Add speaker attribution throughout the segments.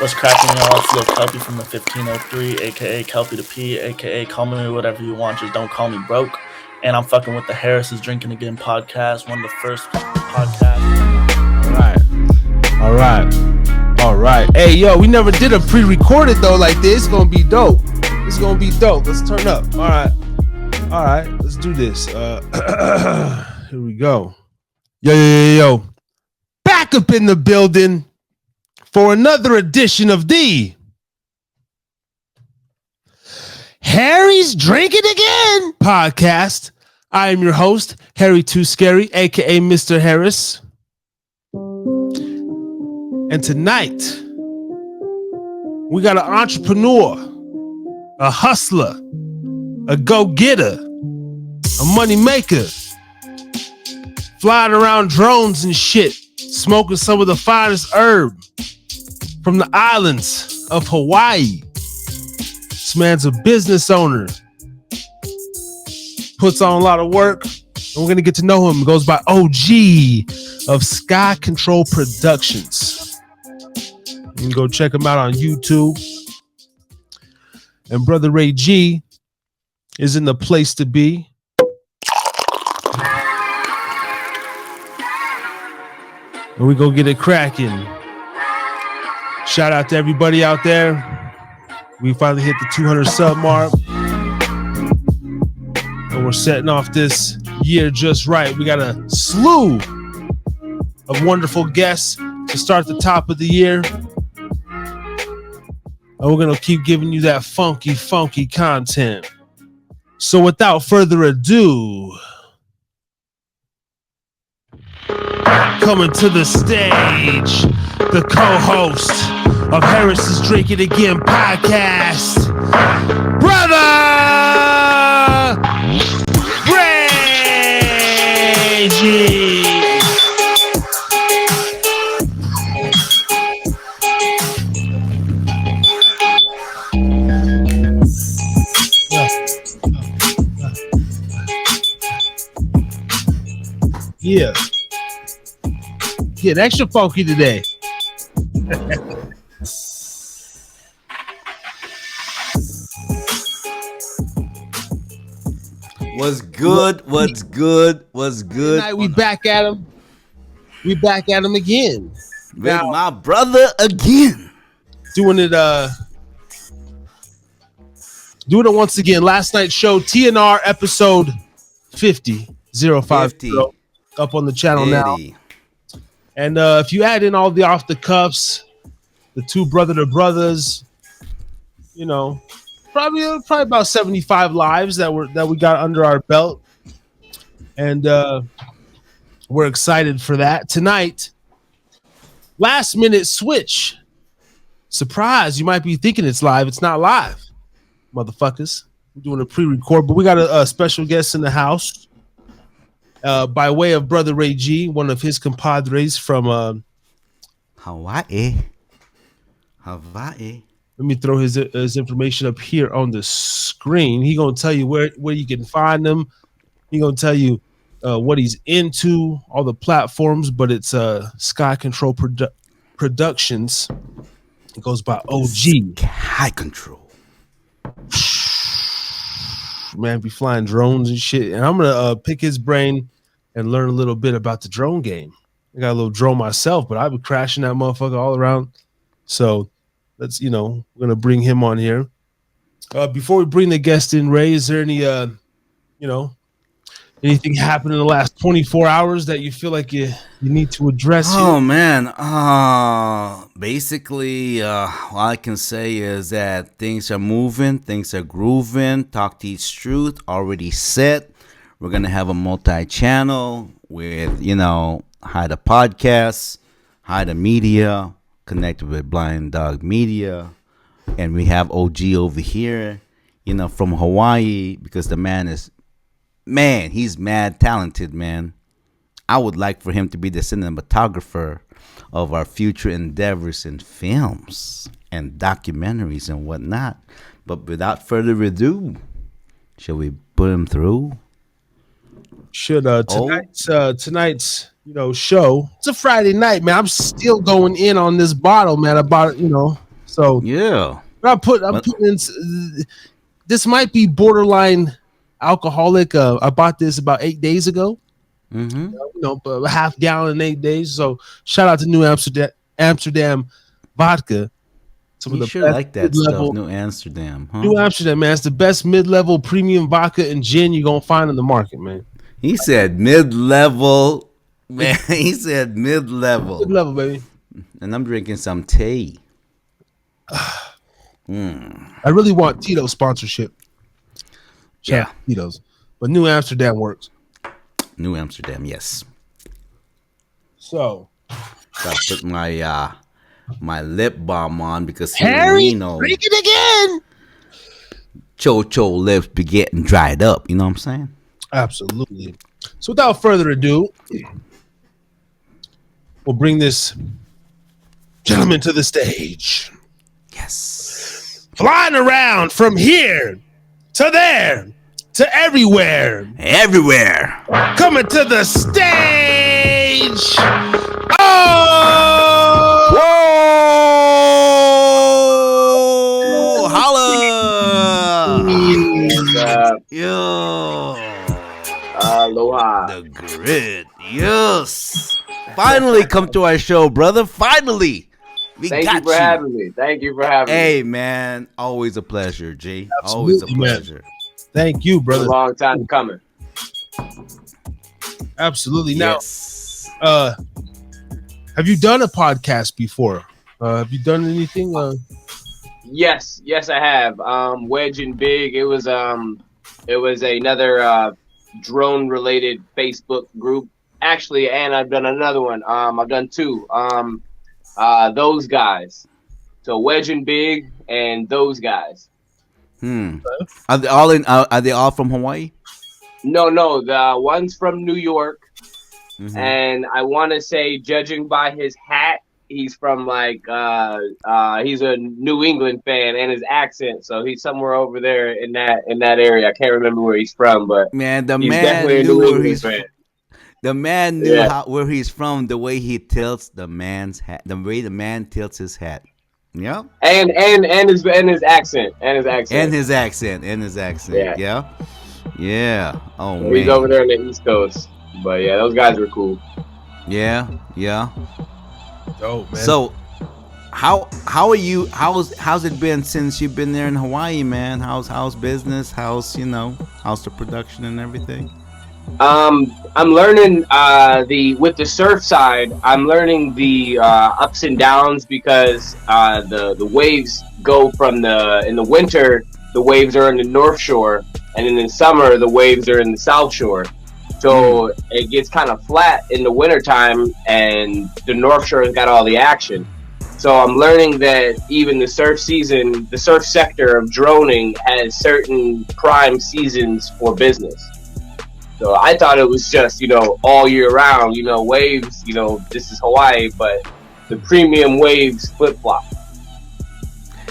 Speaker 1: What's cracking, y'all? It's Lil Kelpie from the 1503, aka Kelpie the P, aka call me whatever you want, just don't call me broke. And I'm fucking with the Harris's Drinkin Again podcast, one of the first podcasts.
Speaker 2: All right. Hey, yo, we never did a pre-recorded though like this. It's gonna be dope. It's gonna be dope. Let's turn up. All right. Let's do this. Here we go. Yo. Back up in the building for another edition of the Harry's Drinkin Again podcast. I am your host, Harry Too Scary, aka Mr. Harris. And tonight, we got an entrepreneur, a hustler, a go-getter, a money maker, flying around drones and shit, smoking some of the finest herb from the islands of Hawaii. This man's a business owner, puts on a lot of work, and we're gonna get to know him. He goes by OG of Sky Control Productions. You can go check him out on YouTube. And Brother Ray G is in the place to be. And we go get it cracking. Shout out to everybody out there. We finally hit the 200 sub mark. And we're setting off this year just right. We got a slew of wonderful guests to start the top of the year. And we're going to keep giving you that funky content. So without further ado, coming to the stage, the co-host of Harris's Drinkin Again podcast, Brother Reggie. Yeah. Get extra funky today.
Speaker 3: What's good?
Speaker 2: Tonight we back at him. We back at him again.
Speaker 3: With my brother again.
Speaker 2: Doing it once again. Last night's show, TNR episode 50. Up on the channel 50. Now. And if you add in all the off the cuffs, the two brother to brothers, you know, probably about 75 lives that we got under our belt. And we're excited for that. Tonight, last minute switch. Surprise, you might be thinking it's live. It's not live, motherfuckers. We're doing a pre-record, but we got a special guest in the house. By way of Brother Ray G, one of his compadres from
Speaker 3: Hawaii.
Speaker 2: Let me throw his information up here on the screen. He gonna tell you where you can find him. He gonna tell you what he's into, all the platforms. But it's Sky Control Productions. It goes by OG.
Speaker 3: Sky Control.
Speaker 2: Man, be flying drones and shit. And I'm gonna pick his brain and learn a little bit about the drone game. I got a little drone myself, but I've been crashing that motherfucker all around. So let's, we're gonna bring him on here. Before we bring the guest in, Ray, is there any anything happened in the last 24 hours that you feel like you need to address?
Speaker 3: Oh man. Basically, all I can say is that things are moving, things are grooving. Talk to Each Truth already set. We're gonna have a multi-channel with, Hi the Podcast, Hi the Media, connected with Blind Dog Media, and we have OG over here, from Hawaii, because the he's mad talented, man. I would like for him to be the cinematographer of our future endeavors in films and documentaries and whatnot. But without further ado, shall we put him through?
Speaker 2: Should tonight's show. It's a Friday night, man. I'm still going in on this bottle, man. I bought it, So
Speaker 3: Yeah.
Speaker 2: I'm putting in. This might be borderline alcoholic. I bought this about 8 days ago.
Speaker 3: Mm-hmm.
Speaker 2: A half gallon in 8 days. So shout out to New Amsterdam vodka. Some of
Speaker 3: You
Speaker 2: the
Speaker 3: sure
Speaker 2: best
Speaker 3: like that stuff,
Speaker 2: mid-level.
Speaker 3: New Amsterdam, huh?
Speaker 2: New Amsterdam, man, it's the best mid-level premium vodka and gin you're gonna find in the market, man.
Speaker 3: He said mid-level. Man, he said mid-level.
Speaker 2: Mid-level, baby.
Speaker 3: And I'm drinking some tea.
Speaker 2: I really want Tito's sponsorship.
Speaker 3: Yeah.
Speaker 2: Tito's, but New Amsterdam works.
Speaker 3: New Amsterdam, yes.
Speaker 2: So
Speaker 3: Got to put my lip balm on because
Speaker 2: Harry,
Speaker 3: you know,
Speaker 2: drink it again.
Speaker 3: Cho lips be getting dried up. You know what I'm saying?
Speaker 2: Absolutely. So without further ado, we'll bring this gentleman to the stage.
Speaker 3: Yes.
Speaker 2: Flying around from here to there to everywhere.
Speaker 3: Everywhere.
Speaker 2: Coming to the stage. Oh!
Speaker 3: Whoa! Holla! Yo!
Speaker 4: Aloha.
Speaker 3: The grid. Yes. Finally come to our show, brother. Finally.
Speaker 4: Thank you for having me. Thank you for having me.
Speaker 3: Hey, man. Always a pleasure, G.
Speaker 2: Absolutely,
Speaker 3: Always a pleasure.
Speaker 2: Man. Thank you, brother.
Speaker 4: It's a long time coming.
Speaker 2: Absolutely.
Speaker 3: Yes.
Speaker 2: Now, have you done a podcast before? Have you done anything?
Speaker 4: Yes, I have. Wedge and Big. It was another drone related Facebook group. Actually, and I've done another one. I've done two. Those guys. So Wedge and Big and those guys.
Speaker 3: Are they all are they all from Hawaii?
Speaker 4: No. The one's from New York. Mm-hmm. And I want to say, judging by his hat, he's from he's a New England fan and his accent, so he's somewhere over there in that area. I can't remember where he's from, but
Speaker 3: man, the
Speaker 4: he's
Speaker 3: man
Speaker 4: definitely a
Speaker 3: knew
Speaker 4: New
Speaker 3: where
Speaker 4: England
Speaker 3: he's
Speaker 4: fan.
Speaker 3: The man knew where he's from, the way he tilts the man's hat, the way the man tilts his hat. Yeah,
Speaker 4: and his accent,
Speaker 3: Yeah. Oh
Speaker 4: so
Speaker 3: man,
Speaker 4: he's over there on the East Coast. But yeah, those guys were cool.
Speaker 3: Yeah.
Speaker 2: Oh man.
Speaker 3: So, how are you? How's it been since you've been there in Hawaii, man? How's business? How's the production and everything?
Speaker 4: I'm learning with the surf side. I'm learning the ups and downs because the waves go from in the winter the waves are in the North Shore, and in the summer the waves are in the South Shore. So it gets kind of flat in the wintertime, and the North Shore has got all the action. So I'm learning that even the surf sector of droning has certain prime seasons for business. So I thought it was just, all year round, waves, this is Hawaii, but the premium waves flip-flop.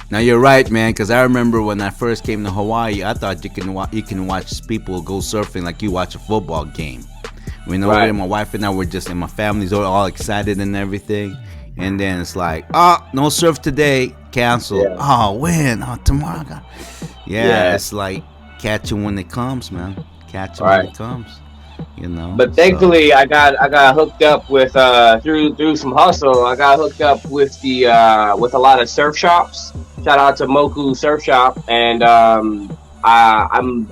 Speaker 3: Now you're right, man, because I remember when I first came to Hawaii, I thought you can watch people go surfing like you watch a football game. Right. My wife and I were and my family's all excited and everything, and then it's like, no surf today, cancel. Yeah. Oh, when? Oh, tomorrow. It's like catch it when it comes, man. Catch it when it comes.
Speaker 4: But thankfully, I got hooked up with through some hustle. I got hooked up with with a lot of surf shops. Shout out to Moku Surf Shop, and I'm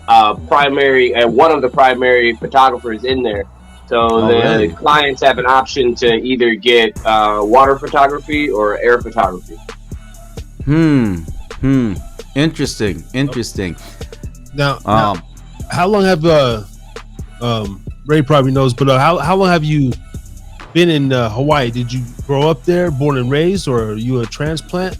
Speaker 4: one of the primary photographers in there. So the clients have an option to either get water photography or air photography.
Speaker 3: Interesting.
Speaker 2: Now, how long have Ray probably knows, but how long have you been in Hawaii? Did you grow up there, born and raised, or are you a transplant?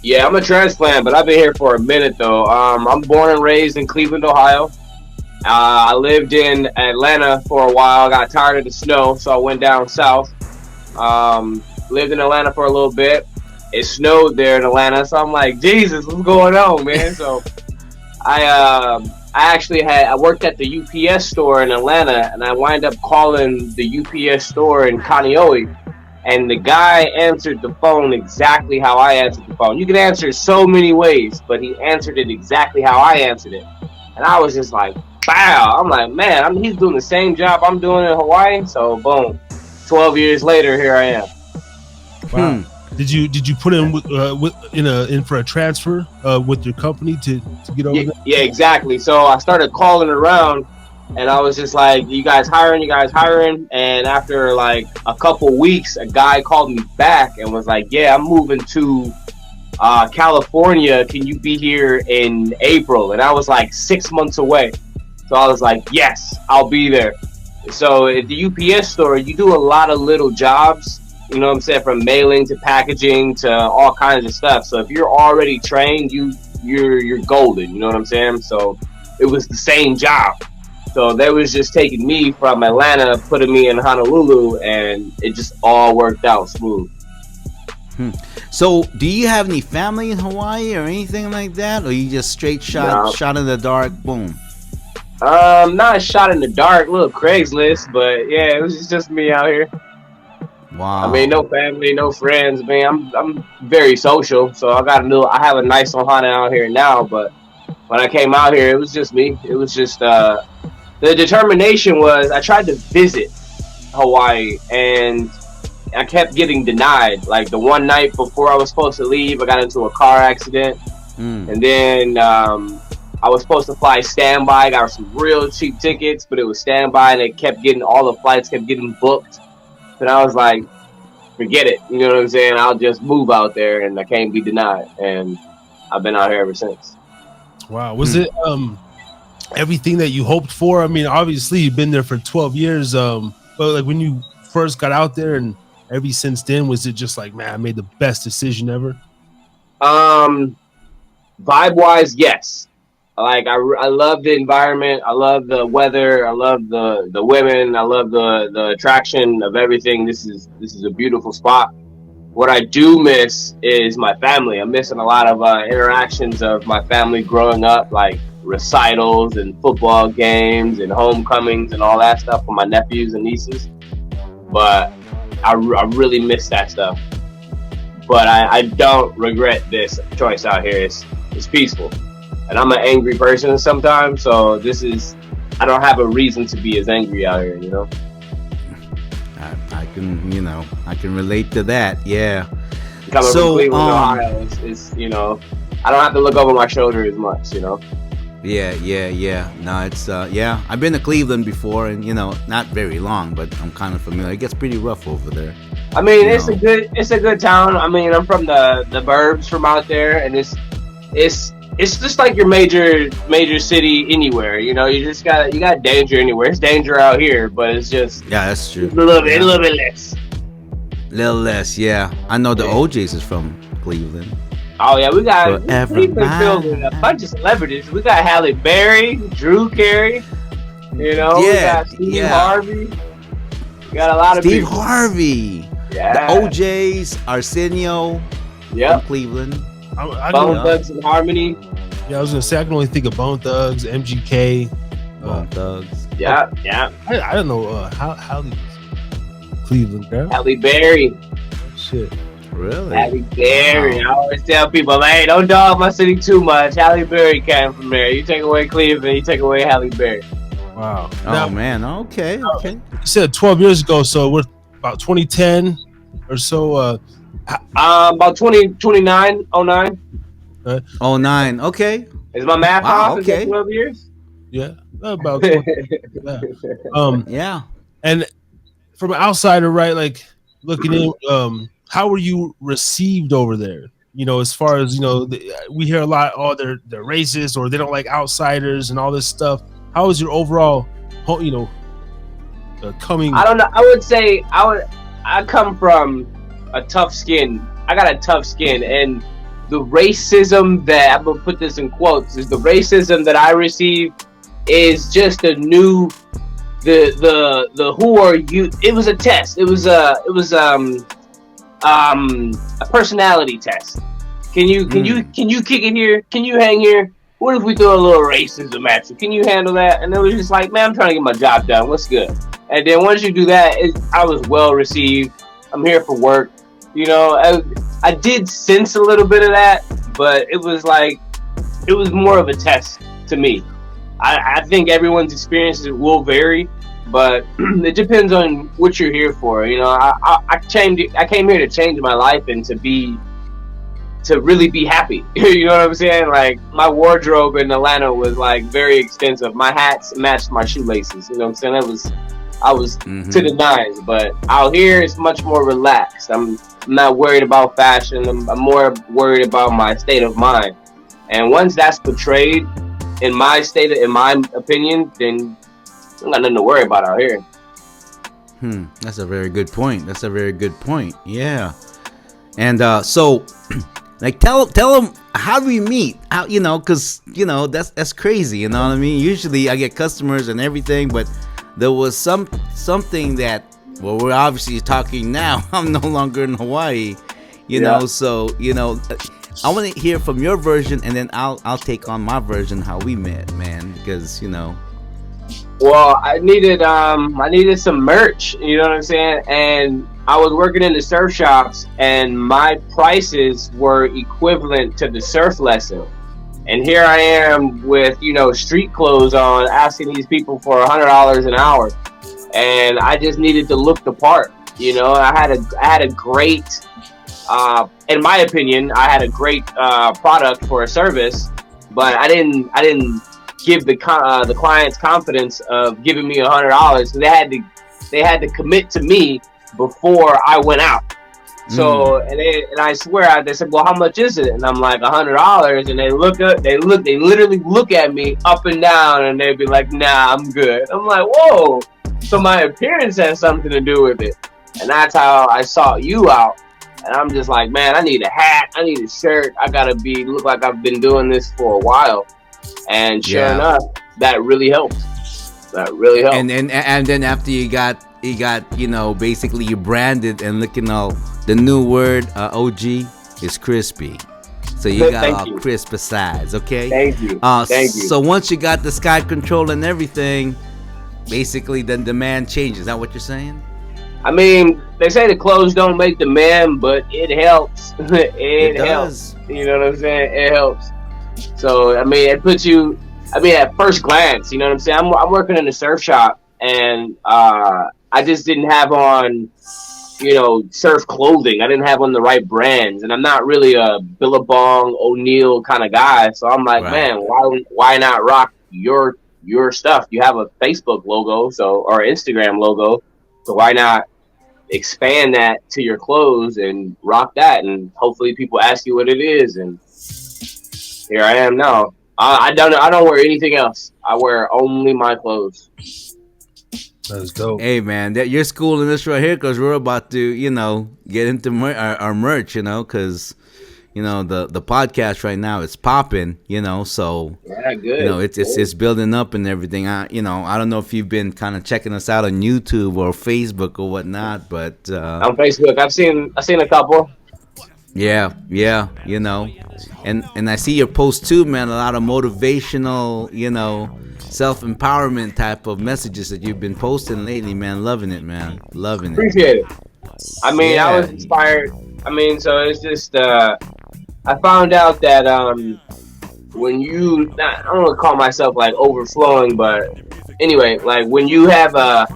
Speaker 4: Yeah, I'm a transplant, but I've been here for a minute though. I'm born and raised in Cleveland, Ohio. I lived in Atlanta for a while. Got tired of the snow, so I went down south. Lived in Atlanta for a little bit. It snowed there in Atlanta, so I'm like, Jesus, what's going on, man? So I worked at the UPS store in Atlanta, and I wind up calling the UPS store in Kaneohe. And the guy answered the phone exactly how I answered the phone. You can answer it so many ways, but he answered it exactly how I answered it. And I was just like, wow. I'm like, man, he's doing the same job I'm doing in Hawaii. So boom, 12 years later, here I am.
Speaker 2: Wow. Did you put in in for a transfer with your company to get over there?
Speaker 4: Yeah, exactly. So I started calling around, and I was just like, you guys hiring? And after like a couple weeks, a guy called me back and was like, yeah, I'm moving to California. Can you be here in April? And I was like 6 months away. So I was like, yes, I'll be there. So at the UPS store, you do a lot of little jobs. You know what I'm saying? From mailing to packaging to all kinds of stuff. So if you're already trained, you're golden. You know what I'm saying? So it was the same job. So they was just taking me from Atlanta, putting me in Honolulu, and it just all worked out smooth.
Speaker 3: So do you have any family in Hawaii or anything like that? Or you just straight shot in the dark, boom?
Speaker 4: Not a shot in the dark, little Craigslist, but yeah, it was just me out here.
Speaker 3: Wow.
Speaker 4: I mean, no family, no friends. Man, I'm very social, so I have a nice Ohana out here now. But when I came out here, it was just me. It was just the determination was I tried to visit Hawaii and I kept getting denied. Like the one night before I was supposed to leave, I got into a car accident, and then I was supposed to fly standby. I got some real cheap tickets, but it was standby, and all the flights kept getting booked. And I was like, forget it. You know what I'm saying? I'll just move out there and I can't be denied. And I've been out here ever since.
Speaker 2: Wow. Was it everything that you hoped for? I mean, obviously you've been there for 12 years. But like when you first got out there and ever since then, was it just like, man, I made the best decision ever?
Speaker 4: Vibe wise, yes. Like I love the environment, I love the weather, I love the women, I love the attraction of everything. This is a beautiful spot. What I do miss is my family. I'm missing a lot of interactions of my family growing up, like recitals and football games and homecomings and all that stuff with my nephews and nieces. But I really miss that stuff. But I don't regret this choice out here. It's peaceful. And I'm an angry person sometimes, so I don't have a reason to be as angry out here, you know?
Speaker 3: I can relate to that, yeah.
Speaker 4: Coming from Cleveland, Ohio, I don't have to look over my shoulder as much, you know?
Speaker 3: Yeah. No, it's, I've been to Cleveland before, and, not very long, but I'm kind of familiar. It gets pretty rough over there.
Speaker 4: I mean, it's a good town. I mean, I'm from the burbs from out there, and it's just like your major city anywhere, you know. You got danger anywhere. It's danger out here, but it's just
Speaker 3: that's true.
Speaker 4: A little bit less.
Speaker 3: Little less, yeah. I know the OJs is from Cleveland.
Speaker 4: Oh yeah, we got Cleveland filled with a bunch of celebrities. We got Halle Berry, Drew Carey, we got Steve Harvey. We got a lot of
Speaker 3: Steve
Speaker 4: people.
Speaker 3: Harvey.
Speaker 4: Yeah.
Speaker 3: The OJs, Arsenio.
Speaker 4: Yep.
Speaker 3: From Cleveland.
Speaker 4: Bone Thugs and Harmony.
Speaker 2: Yeah, I was gonna say I can only think of Bone Thugs, MGK,
Speaker 3: Bone Thugs.
Speaker 4: Yeah.
Speaker 2: I don't know Halle was Cleveland, girl.
Speaker 4: Halle Berry.
Speaker 2: Shit.
Speaker 3: Really?
Speaker 4: Halle Berry. Wow. I always tell people, hey, don't dog my city too much. Halle Berry came from there. You take away Cleveland, you take away Halle Berry.
Speaker 2: Wow.
Speaker 3: Oh man. Okay.
Speaker 2: You said 12 years ago, so we're about 2010 or so.
Speaker 4: About 29, 09.
Speaker 3: 09. Okay.
Speaker 4: Is my math off?
Speaker 3: Okay.
Speaker 4: Is that 12 years?
Speaker 2: Yeah. About 20.
Speaker 3: Yeah.
Speaker 2: And from an outsider, right? Like looking in, how were you received over there? As far as we hear a lot. Oh, they're racist or they don't like outsiders and all this stuff. How was your overall, coming?
Speaker 4: I don't know. I would say I come from a tough skin. I got a tough skin, and the racism that I'm gonna put this in quotes is the racism that I received is just a new the who are you? It was a test. It was a personality test. Can you kick it here? Can you hang here? What if we throw a little racism at you? Can you handle that? And it was just like, man, I'm trying to get my job done. What's good? And then once you do that, I was well received. I'm here for work. You know, I did sense a little bit of that, but it was more of a test to me. I think everyone's experiences will vary, but it depends on what you're here for. You know, I came here to change my life and to really be happy. You know what I'm saying? Like, my wardrobe in Atlanta was like very extensive. My hats matched my shoelaces. You know what I'm saying? I was to the nines. But out here, it's much more relaxed. I'm not worried about fashion. I'm more worried about my state of mind. And once that's portrayed in my opinion, then I got nothing to worry about out here.
Speaker 3: That's a very good point. Yeah. And so, like, tell them, how do we meet? How, you know, because, you know, that's crazy. You know what I mean? Usually I get customers and everything, but there was something that, well, we're obviously talking now. I'm no longer in Hawaii, you know. So, you know, I want to hear from your version, and then I'll take on my version how we met, man. Because, you know.
Speaker 4: Well, I needed some merch. You know what I'm saying? And I was working in the surf shops, and my prices were equivalent to the surf lesson. And here I am with, you know, street clothes on, asking these people for $100 an hour, and I just needed to look the part. You know, I had a great, in my opinion, I had a great product for a service, but I didn't give the clients confidence of giving me $100. So they had to commit to me before I went out. So and I swear, they said, well, how much is it? And I'm like, $100. And they literally look at me up and down, and they'd be like, nah, I'm good. I'm like, whoa. So my appearance has something to do with it. And that's how I sought you out. And I'm just like, man, I need a hat, I need a shirt, I gotta look like I've been doing this for a while. And sure enough, that really helped. And
Speaker 3: then after you got, you know, basically you branded and looking all, the new word OG is crispy. So you got all crisp besides, okay?
Speaker 4: Thank you. Thank you.
Speaker 3: So once you got the sky control and everything, basically the demand changes. Is that what you're saying?
Speaker 4: I mean, they say the clothes don't make the man, but it helps. it helps. You know what I'm saying? It helps. So, I mean, it puts you, at first glance, you know what I'm saying? I'm working in a surf shop, and I just didn't have on, you know, surf clothing. I didn't have on the right brands, and I'm not really a Billabong, O'Neill kind of guy. So I'm like, man, why not rock your stuff? You have a Facebook logo, or Instagram logo, so why not expand that to your clothes and rock that? And hopefully people ask you what it is, and here I am now. I don't wear anything else. I wear only my clothes.
Speaker 2: That's dope.
Speaker 3: Hey, man, you're schooling us right here, because we're about to, you know, get into our merch, you know, because, you know, the podcast right now is popping, you know, so
Speaker 4: good.
Speaker 3: You know, it's building up and everything. I don't know if you've been kind of checking us out on YouTube or Facebook or whatnot, but
Speaker 4: on Facebook, I've seen a couple.
Speaker 3: Yeah, you know, and I see your posts too, man. A lot of motivational, you know, self-empowerment type of messages that you've been posting lately, man. Loving it, man. Loving it.
Speaker 4: Appreciate it. I mean, I was inspired. I mean, so it's just I found out that when you, I don't want to call myself like overflowing, but anyway, like when you have a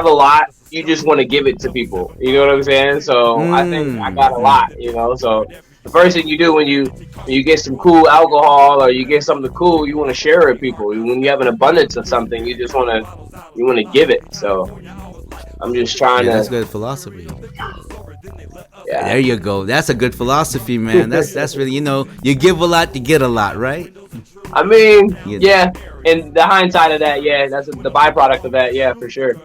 Speaker 4: lot, you just want to give it to people. You know what I'm saying? So I think I got a lot, you know. So the first thing you do when you get some cool alcohol or you get something cool, you want to share it with people. When you have an abundance of something, you just want to give it. So I'm just trying to.
Speaker 3: That's good philosophy.
Speaker 4: Yeah.
Speaker 3: There you go. That's a good philosophy, man. That's really, you know, you give a lot, you get a lot, right?
Speaker 4: I mean, yeah. And the hindsight of that, yeah, that's the byproduct of that, yeah, for sure.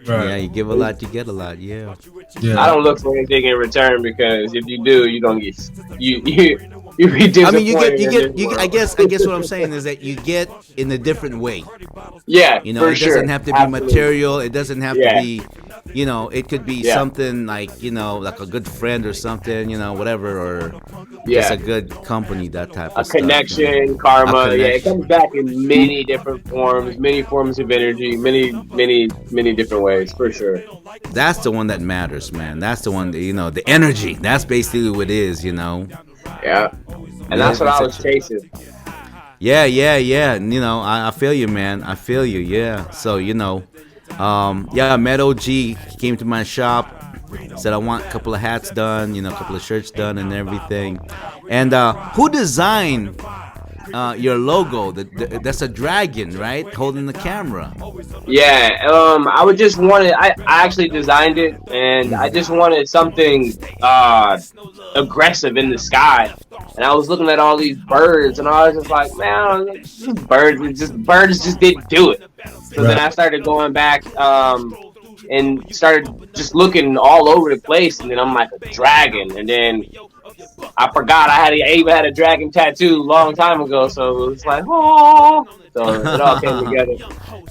Speaker 3: Right. Yeah, you give a lot, you get a lot. Yeah.
Speaker 4: I don't look for anything in return, because if you do, you don't get you be disappointed.
Speaker 3: I mean, you get. I guess what I'm saying is that you get in a different way.
Speaker 4: Yeah,
Speaker 3: you know, it doesn't have to be material. It doesn't have to be, It could be something like like a good friend or something, whatever, or just a good company, that type of
Speaker 4: a
Speaker 3: stuff.
Speaker 4: connection, karma. Yeah, it comes back in many different forms, many forms of energy, many different ways, for sure.
Speaker 3: That's the one that matters, man. That's the one that, the energy. That's basically what it is.
Speaker 4: Yeah, and that's what I was chasing.
Speaker 3: Yeah. And, I feel you, man. I feel you. Yeah. So, I met OG. He came to my shop, said I want a couple of hats done, a couple of shirts done and everything. And who designed your logo? That's a dragon, right? Holding the camera.
Speaker 4: Yeah, I would just wanted. I actually designed it, and I just wanted something aggressive in the sky. And I was looking at all these birds, and I was just like, man, these birds just didn't do it. So then I started going back and started just looking all over the place, and then I'm like, a dragon, and then I forgot I even had a dragon tattoo a long time ago, so it's like, oh, so it all came together.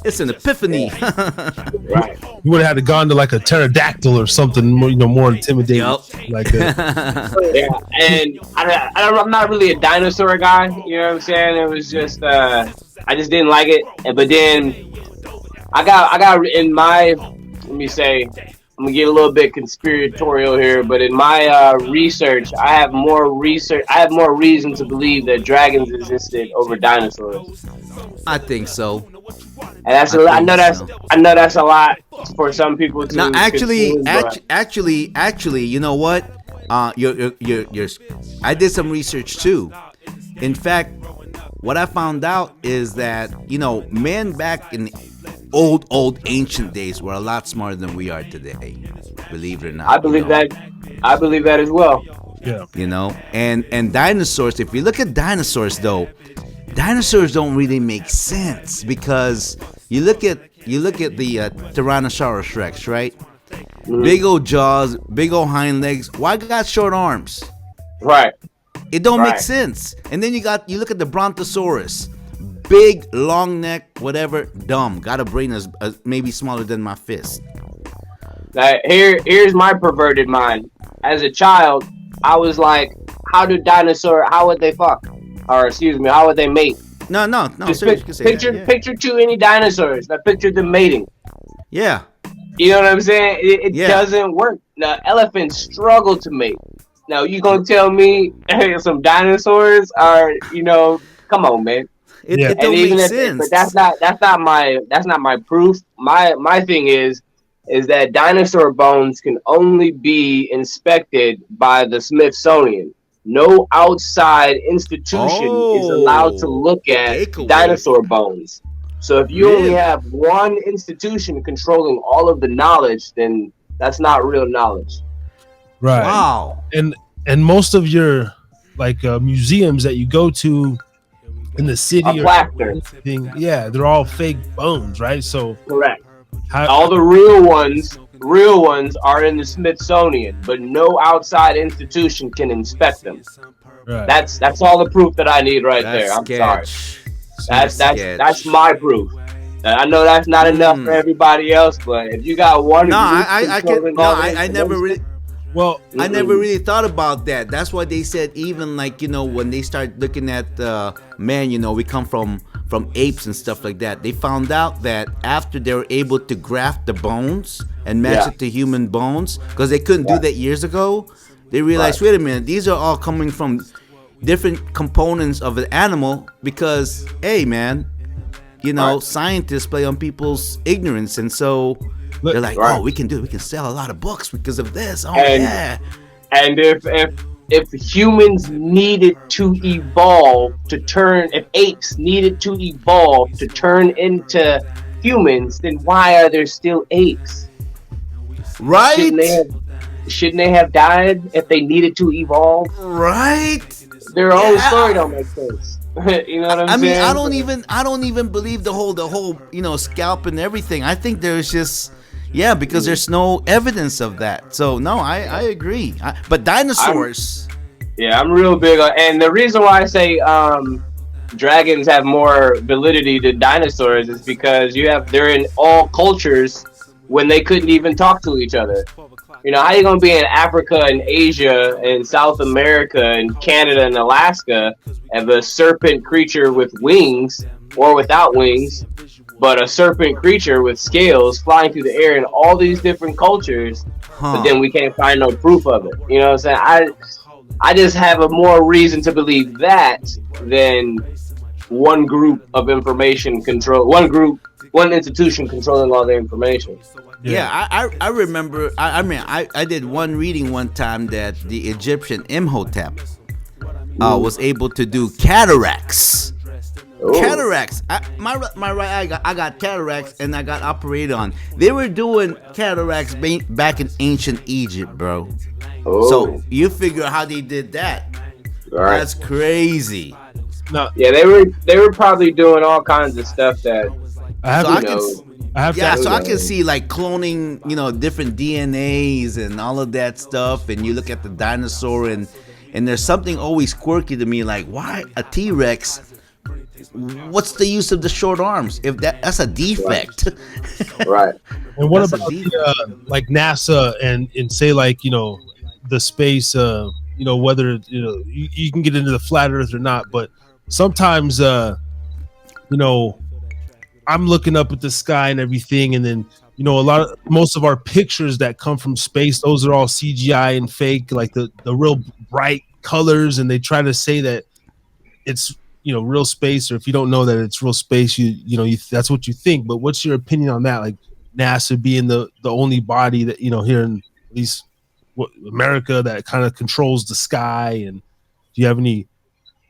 Speaker 3: It's an epiphany.
Speaker 4: Right.
Speaker 2: You would have had to gone to like a pterodactyl or something more, more intimidating.
Speaker 3: Yep.
Speaker 2: Like that.
Speaker 4: Yeah, and I'm not really a dinosaur guy. You know what I'm saying? It was just I just didn't like it. But then I got in my, let me say, I'm gonna get a little bit conspiratorial here, but in my research, I have more reason to believe that dragons existed over dinosaurs.
Speaker 3: I think so.
Speaker 4: And that's I know that's a lot for some people to.
Speaker 3: No, actually,
Speaker 4: consume,
Speaker 3: you know what? You're. I did some research too. In fact, what I found out is that men back in old ancient days were a lot smarter than we are today. Believe it or not.
Speaker 4: I believe that. I believe that as well.
Speaker 2: Yeah.
Speaker 3: And dinosaurs. If you look at dinosaurs, though, dinosaurs don't really make sense because you look at the Tyrannosaurus Rex, right?
Speaker 4: Mm-hmm.
Speaker 3: Big old jaws, big old hind legs. Why got short arms?
Speaker 4: Right.
Speaker 3: It don't make sense. And then you look at the Brontosaurus. Big, long neck, whatever, dumb. Got a brain as maybe smaller than my fist.
Speaker 4: Now, here's my perverted mind. As a child, I was like, how would they fuck? Or excuse me, how would they mate?
Speaker 3: No.
Speaker 4: Just picture two any dinosaurs. I pictured them mating.
Speaker 3: Yeah.
Speaker 4: You know what I'm saying? It doesn't work. Now, elephants struggle to mate. Now, you gonna tell me some dinosaurs are, come on, man.
Speaker 3: It don't make sense.
Speaker 4: But that's not my proof. My thing is that dinosaur bones can only be inspected by the Smithsonian. No outside institution is allowed to look at dinosaur bones. So if you only have one institution controlling all of the knowledge, then that's not real knowledge.
Speaker 2: Right.
Speaker 3: Wow.
Speaker 2: And most of your museums that you go to in the city they're all fake bones, right? So
Speaker 4: correct. All the real ones are in the Smithsonian, but no outside institution can inspect them. Right. That's all the proof that I need there. I'm sorry. That's my proof. I know that's not enough for everybody else, but if you got one,
Speaker 3: I never really. Well, I never really thought about that. That's why they said even when they start looking at man, we come from apes and stuff like that. They found out that after they were able to graft the bones and match it to human bones, because they couldn't do that years ago, they realized, wait a minute, these are all coming from different components of an animal because, hey, man, scientists play on people's ignorance, and so they're like, we can sell a lot of books because of this. And
Speaker 4: if humans needed to evolve if apes needed to evolve to turn into humans, then why are there still apes?
Speaker 3: Right?
Speaker 4: Shouldn't they have died if they needed to evolve?
Speaker 3: Right?
Speaker 4: Their own story don't make sense. You know what I'm saying?
Speaker 3: I don't even believe the whole scalp and everything. I think there's just because there's no evidence of that. So no, I agree. But dinosaurs.
Speaker 4: I'm real big on, and the reason why I say dragons have more validity than dinosaurs is because they're in all cultures when they couldn't even talk to each other. You know, how you gonna be in Africa and Asia and South America and Canada and Alaska have a serpent creature with wings or without wings, but a serpent creature with scales flying through the air in all these different cultures, but then we can't find no proof of it. You know what I'm saying? I just have a more reason to believe that than one group of information control, one institution controlling all the information.
Speaker 3: Yeah, I remember. I did one reading one time that the Egyptian Imhotep was able to do cataracts.
Speaker 4: Ooh.
Speaker 3: Cataracts. My right eye, I got cataracts, and I got operated on. They were doing cataracts back in ancient Egypt, bro.
Speaker 4: Ooh.
Speaker 3: So you figure how they did that.
Speaker 4: Right.
Speaker 3: That's crazy.
Speaker 2: No,
Speaker 4: Yeah, they were probably doing all kinds of stuff that
Speaker 3: I can see like cloning, different DNAs and all of that stuff. And you look at the dinosaur, and there's something always quirky to me, like why a T-Rex? What's the use of the short arms if that's a defect?
Speaker 4: Right.
Speaker 2: And what about like NASA and say like the space whether you can get into the flat Earth or not, but sometimes I'm looking up at the sky and everything, and then most of our pictures that come from space, those are all CGI and fake, like the real bright colors, and they try to say that it's real space, or if you don't know that it's real space, you that's what you think. But what's your opinion on that? Like NASA being the only body that here in at least America that kind of controls the sky, and do you have any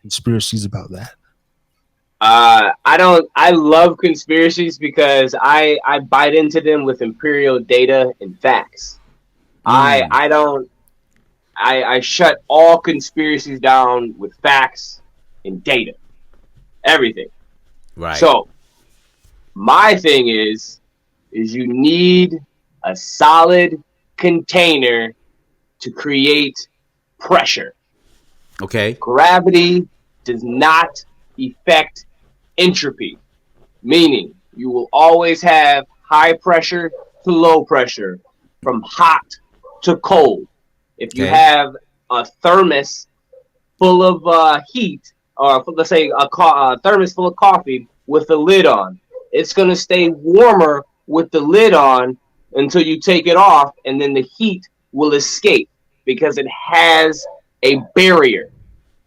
Speaker 2: conspiracies about that?
Speaker 4: I love conspiracies because I bite into them with imperial data and facts. I shut all conspiracies down with facts and data. Everything.
Speaker 3: Right.
Speaker 4: So my thing is you need a solid container to create pressure.
Speaker 3: Okay.
Speaker 4: Gravity does not affect entropy, meaning you will always have high pressure to low pressure, from hot to cold. If you have a thermos full of heat, or let's say a thermos full of coffee with the lid on, it's going to stay warmer with the lid on until you take it off, and then the heat will escape because it has a barrier.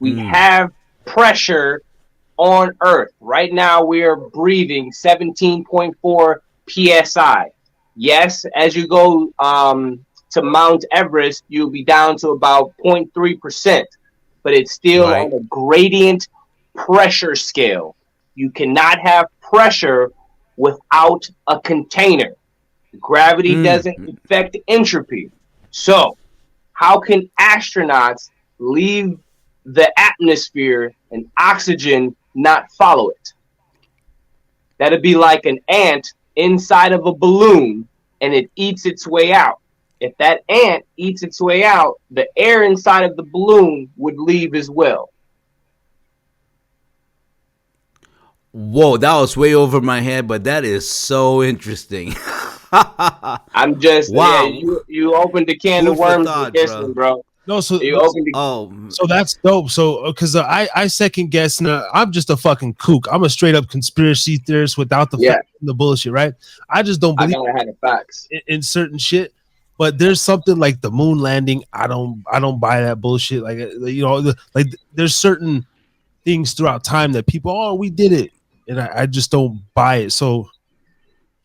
Speaker 4: We have pressure on Earth. Right now we are breathing 17.4 psi. Yes, as you go to Mount Everest, you'll be down to about 0.3%, but it's still on a gradient pressure scale. You cannot have pressure without a container. Gravity doesn't affect entropy. So how can astronauts leave the atmosphere and oxygen not follow it? That'd be like an ant inside of a balloon and it eats its way out. If that ant eats its way out, the air inside of the balloon would leave as well.
Speaker 3: Whoa, that was way over my head, but that is so interesting.
Speaker 4: I'm just you opened the can of worms with this one, bro.
Speaker 2: No, so
Speaker 4: you opened
Speaker 2: so that's dope. So because I second guess. I'm just a fucking kook. I'm a straight up conspiracy theorist without the bullshit, right? I just don't believe
Speaker 4: I had the facts
Speaker 2: in certain shit. But there's something like the moon landing. I don't buy that bullshit. Like like there's certain things throughout time that people, we did it, and I just don't buy it. So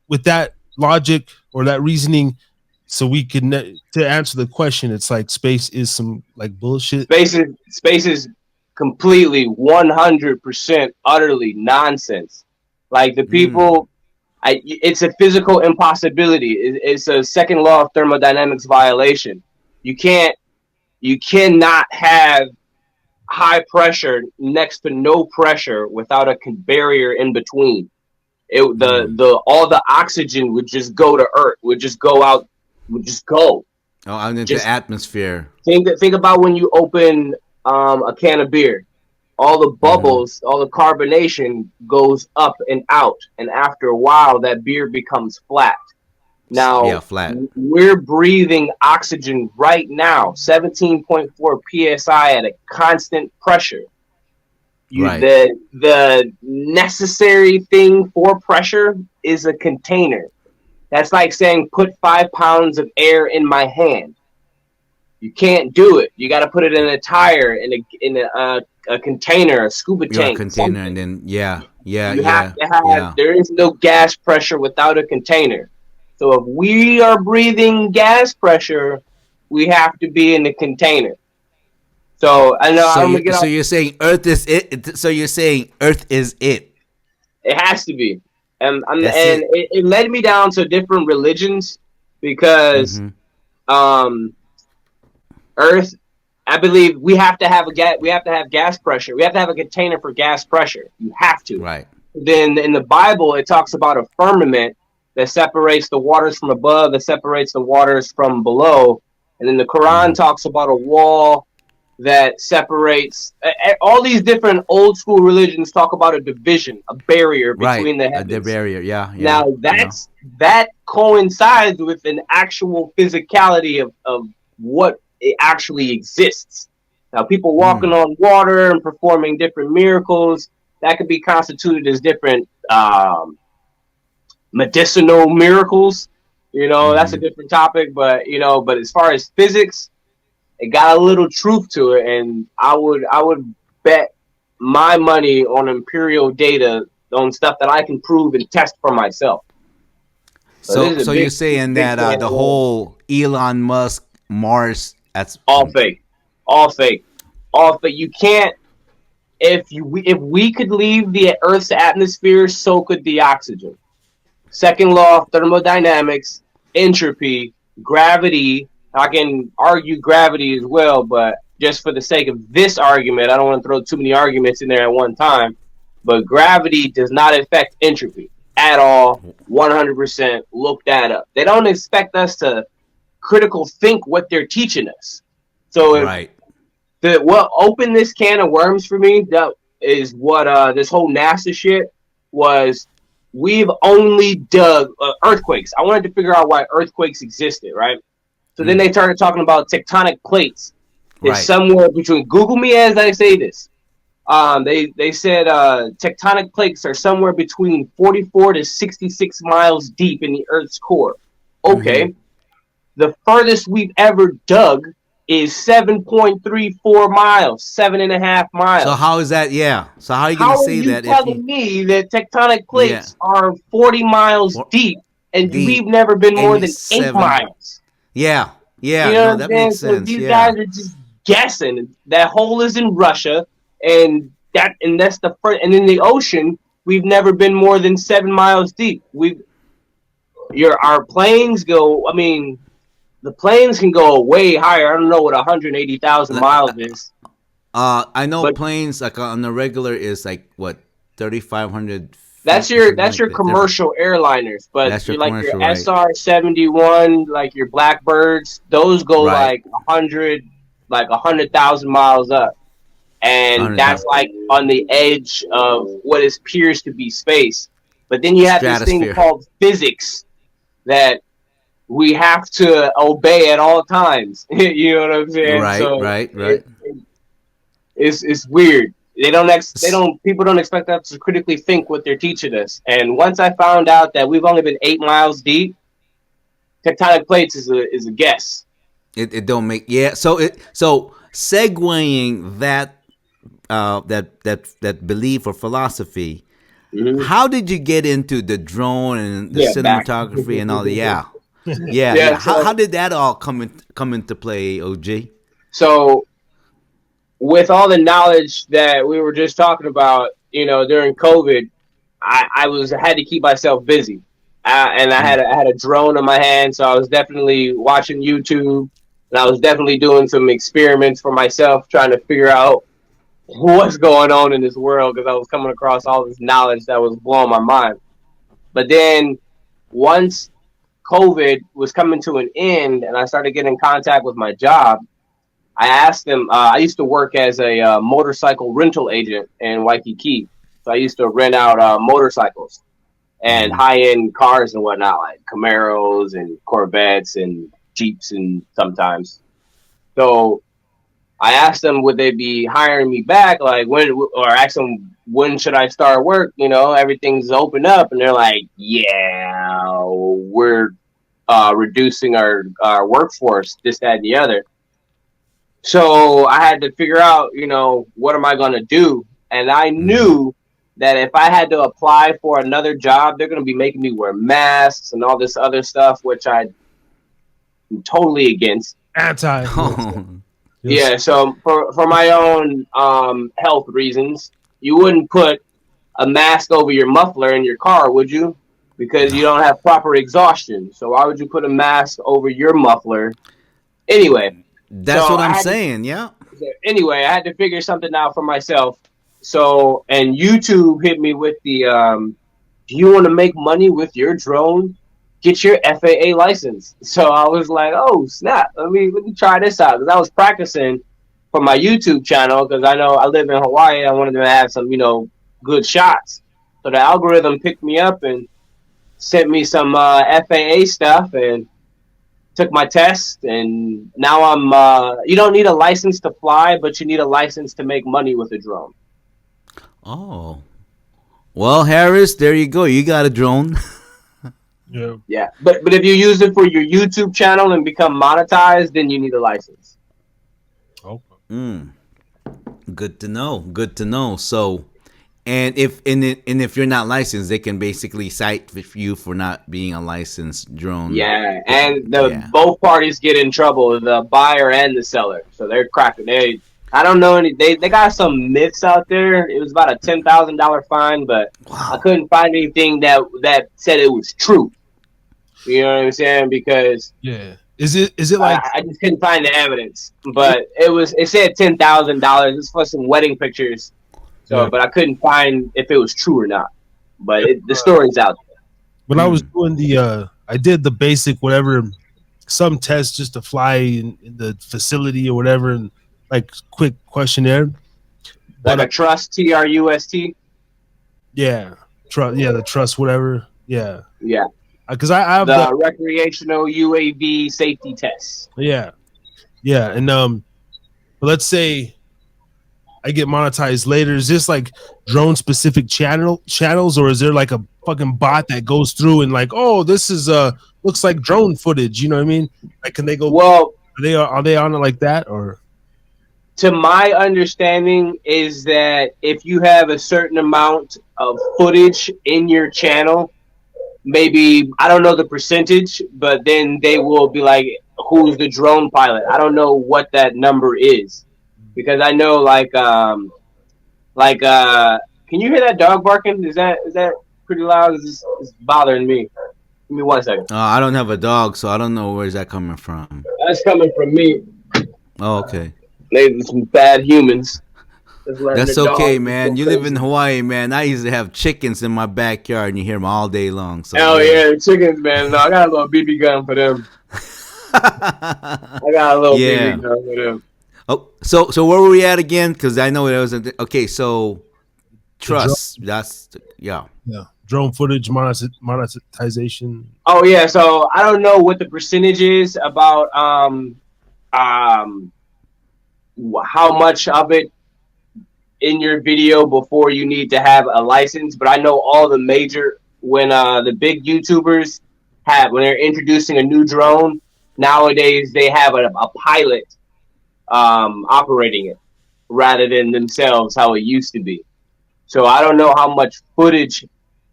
Speaker 2: with that logic or that reasoning, so we can to answer the question, it's like space is some like bullshit.
Speaker 4: Space is completely 100% utterly nonsense. Like the people. It's a physical impossibility. It's a second law of thermodynamics violation. You cannot have high pressure next to no pressure without a barrier in between. All the oxygen would just go to Earth. Would just go out. Would just go.
Speaker 3: Oh, out into the atmosphere.
Speaker 4: Think about when you open a can of beer. All the bubbles, all the carbonation goes up and out. And after a while, that beer becomes flat.
Speaker 3: Yeah,
Speaker 4: Now,
Speaker 3: flat.
Speaker 4: we're breathing oxygen right now, 17.4 psi at a constant pressure.
Speaker 3: Right.
Speaker 4: The necessary thing for pressure is a container. That's like saying put 5 pounds of air in my hand. You can't do it. You got to put it in a tire, a container, a scuba
Speaker 3: Your
Speaker 4: tank,
Speaker 3: container, and
Speaker 4: something.
Speaker 3: then yeah, yeah,
Speaker 4: You have
Speaker 3: yeah,
Speaker 4: to have.
Speaker 3: yeah.
Speaker 4: There is no gas pressure without a container. So if we are breathing gas pressure, we have to be in the container. So I know I'm gonna get
Speaker 3: So
Speaker 4: off.
Speaker 3: you're saying Earth is it? So you're saying Earth is it?
Speaker 4: It has to be, and
Speaker 3: That's it.
Speaker 4: it led me down to different religions because
Speaker 3: Mm-hmm.
Speaker 4: um, Earth. I believe we have to have a gas. We have to have gas pressure. We have to have a container for gas pressure. You have to.
Speaker 3: Right.
Speaker 4: Then in the Bible, it talks about a firmament that separates the waters from above, that separates the waters from below, and then the Quran
Speaker 3: Mm-hmm.
Speaker 4: talks about a wall that separates. All these different old school religions talk about a division, a barrier
Speaker 3: Right.
Speaker 4: between the
Speaker 3: The
Speaker 4: heavens.
Speaker 3: barrier. Yeah. Yeah.
Speaker 4: Now
Speaker 3: Yeah.
Speaker 4: that coincides with an actual physicality of what it actually exists. Now people walking
Speaker 3: Mm.
Speaker 4: on water and performing different miracles that could be constituted as different medicinal miracles. You know, that's a
Speaker 3: Mm-hmm.
Speaker 4: different topic, but but as far as physics, it got a little truth to it, and I would bet my money on imperial data on stuff that I can prove and test for myself. So this is a
Speaker 3: So you're
Speaker 4: big
Speaker 3: saying
Speaker 4: big
Speaker 3: that
Speaker 4: can
Speaker 3: the
Speaker 4: of worms.
Speaker 3: whole Elon Musk Mars that's
Speaker 4: All fake, all fake, all fake. You can't. If we could leave the Earth's atmosphere, so could the oxygen. Second law of thermodynamics, entropy, gravity. I can argue gravity as well, but just for the sake of this argument, I don't want to throw too many arguments in there at one time. But gravity does not affect entropy at all. 100%. Look that up. They don't expect us to critical think what they're teaching us. So if
Speaker 3: right.
Speaker 4: what opened this can of worms for me, that is what this whole NASA shit was. We've only dug earthquakes. I wanted to figure out why earthquakes existed, right? So then
Speaker 3: Mm.
Speaker 4: they started talking about tectonic plates. Is
Speaker 3: Right.
Speaker 4: somewhere between, Google me as I say this. They said tectonic plates are somewhere between 44 to 66 miles deep in the Earth's core.
Speaker 3: Mm-hmm.
Speaker 4: Okay, the furthest we've ever dug is 7.34 miles, 7.5 miles.
Speaker 3: So how is that? Yeah. So how are you gonna
Speaker 4: How are
Speaker 3: say
Speaker 4: you
Speaker 3: that if you?
Speaker 4: telling me that tectonic
Speaker 3: Yeah.
Speaker 4: plates are 40 miles
Speaker 3: For
Speaker 4: deep and we've
Speaker 3: deep
Speaker 4: never been
Speaker 3: and
Speaker 4: more
Speaker 3: you
Speaker 4: than eight
Speaker 3: seven.
Speaker 4: miles?
Speaker 3: Yeah.
Speaker 4: You
Speaker 3: Yeah.
Speaker 4: know what
Speaker 3: No,
Speaker 4: I'm
Speaker 3: that
Speaker 4: saying?
Speaker 3: makes
Speaker 4: So
Speaker 3: sense.
Speaker 4: these
Speaker 3: Yeah.
Speaker 4: guys are just guessing. That hole is in Russia, and that's the first. And in the ocean, we've never been more than 7 miles deep. Our planes go. I mean, the planes can go way higher. I don't know what 180,000 miles is,
Speaker 3: I know
Speaker 4: but
Speaker 3: planes like on the regular is like what 3,500
Speaker 4: that's
Speaker 3: feet or
Speaker 4: your
Speaker 3: something
Speaker 4: that's
Speaker 3: like
Speaker 4: your
Speaker 3: that. Different.
Speaker 4: commercial airliners. But
Speaker 3: That's your
Speaker 4: you're like your
Speaker 3: commercial, right?
Speaker 4: SR-71, like your Blackbirds. Those go
Speaker 3: Right.
Speaker 4: like 100,000 miles up, and that's
Speaker 3: 100,000
Speaker 4: like on the edge of what appears to be space. But then you have this thing
Speaker 3: stratosphere.
Speaker 4: called physics that we have to obey at all times. You know what I'm saying?
Speaker 3: Right.
Speaker 4: So
Speaker 3: Right. Right.
Speaker 4: it's weird. They don't people don't expect us to critically think what they're teaching us. And once I found out that we've only been 8 miles deep, tectonic plates is a guess.
Speaker 3: It don't make yeah. So segueing that belief or philosophy.
Speaker 4: Mm-hmm.
Speaker 3: How did you get into the drone and the
Speaker 4: Yeah, back.
Speaker 3: cinematography and all the yeah? Yeah,
Speaker 4: Yeah.
Speaker 3: yeah.
Speaker 4: So
Speaker 3: How did that all come into play, OG?
Speaker 4: so with all the knowledge that we were just talking about, during COVID, I had to keep myself busy, and
Speaker 3: Mm.
Speaker 4: I had a drone in my hand, so I was definitely watching YouTube, and I was definitely doing some experiments for myself, trying to figure out what's going on in this world because I was coming across all this knowledge that was blowing my mind. But then once COVID was coming to an end, and I started getting in contact with my job, I asked them. I used to work as a motorcycle rental agent in Waikiki, so I used to rent out motorcycles. and high end cars and whatnot, like Camaros and Corvettes and Jeeps, and sometimes. So I asked them, would they be hiring me back? Like when, or asked them, when should I start work? You know, everything's open up, and they're like, yeah, we're reducing our workforce, this, that, and the other. So I had to figure out, you know, what am I going to do? And I knew that if I had to apply for another job, they're going to be making me wear masks and all this other stuff, which I'm totally against.
Speaker 2: Anti.
Speaker 4: Yeah, so for my own health reasons, you wouldn't put a mask over your muffler in your car, would you? Because you don't have proper exhaustion. So why would you put a mask over your muffler? Anyway,
Speaker 3: That's
Speaker 4: so
Speaker 3: what I'm saying. Yeah.
Speaker 4: Anyway, I had to figure something out for myself. So, and YouTube hit me with the, do you want to make money with your drone? Get your FAA license. So I was like, oh snap, let me try this out, because I was practicing for my YouTube channel, because I know I live in Hawaii. I wanted to have some, you know, good shots. So the algorithm picked me up and sent me some FAA stuff, and took my test, and now I'm. You don't need a license to fly, but you need a license to make money with a drone.
Speaker 3: Oh. Well, Harris, there you go. You got a drone.
Speaker 2: Yeah.
Speaker 4: Yeah, but if you use it for your YouTube channel and become monetized, then you need a license.
Speaker 2: Okay.
Speaker 3: Good to know. Good to know. So, and if you're not licensed, they can basically cite you for not being a licensed drone.
Speaker 4: Yeah, and both parties get in trouble, the buyer and the seller. So they're cracking. I don't know any. They got some myths out there. It was about a $10,000 fine, but I couldn't find anything that said it was true. You know what I'm saying? Because
Speaker 2: is it like
Speaker 4: I just couldn't find the evidence, but it said $10,000. It's for some wedding pictures. So, but I couldn't find if it was true or not. But the story's out there.
Speaker 2: When I was doing I did the basic whatever, some test just to fly in the facility or whatever, and like quick questionnaire.
Speaker 4: Like a trust, TRUST.
Speaker 2: Yeah, the trust, whatever. Yeah. Because I have
Speaker 4: the recreational UAV safety test.
Speaker 2: Yeah, and but let's say I get monetized later. Is this like drone specific channels, or is there like a fucking bot that goes through and like, oh, this is looks like drone footage? You know what I mean? Like, can they go?
Speaker 4: Well,
Speaker 2: are they on it like that, or?
Speaker 4: To my understanding is that if you have a certain amount of footage in your channel, maybe, I don't know the percentage, but then they will be like, who's the drone pilot? I don't know what that number is, because I know can you hear that dog barking? Is that pretty loud? It's bothering me. Give me 1 second.
Speaker 3: I don't have a dog, so I don't know where's that coming from.
Speaker 4: That's coming from me.
Speaker 3: Oh, okay.
Speaker 4: Maybe some bad humans.
Speaker 3: That's okay, man. You live in Hawaii, man. I used to have chickens in my backyard, and you hear them all day long. So
Speaker 4: hell yeah, chickens, man. No, I got a little BB gun for them. I got a little BB gun for them.
Speaker 3: Oh, so where were we at again? Because I know it was okay. So trust. That's
Speaker 2: drone footage monetization.
Speaker 4: Oh yeah. So I don't know what the percentage is about how much of it in your video before you need to have a license, but I know all the major, when the big YouTubers when they're introducing a new drone nowadays, they have a pilot operating it rather than themselves, how it used to be. So I don't know how much footage.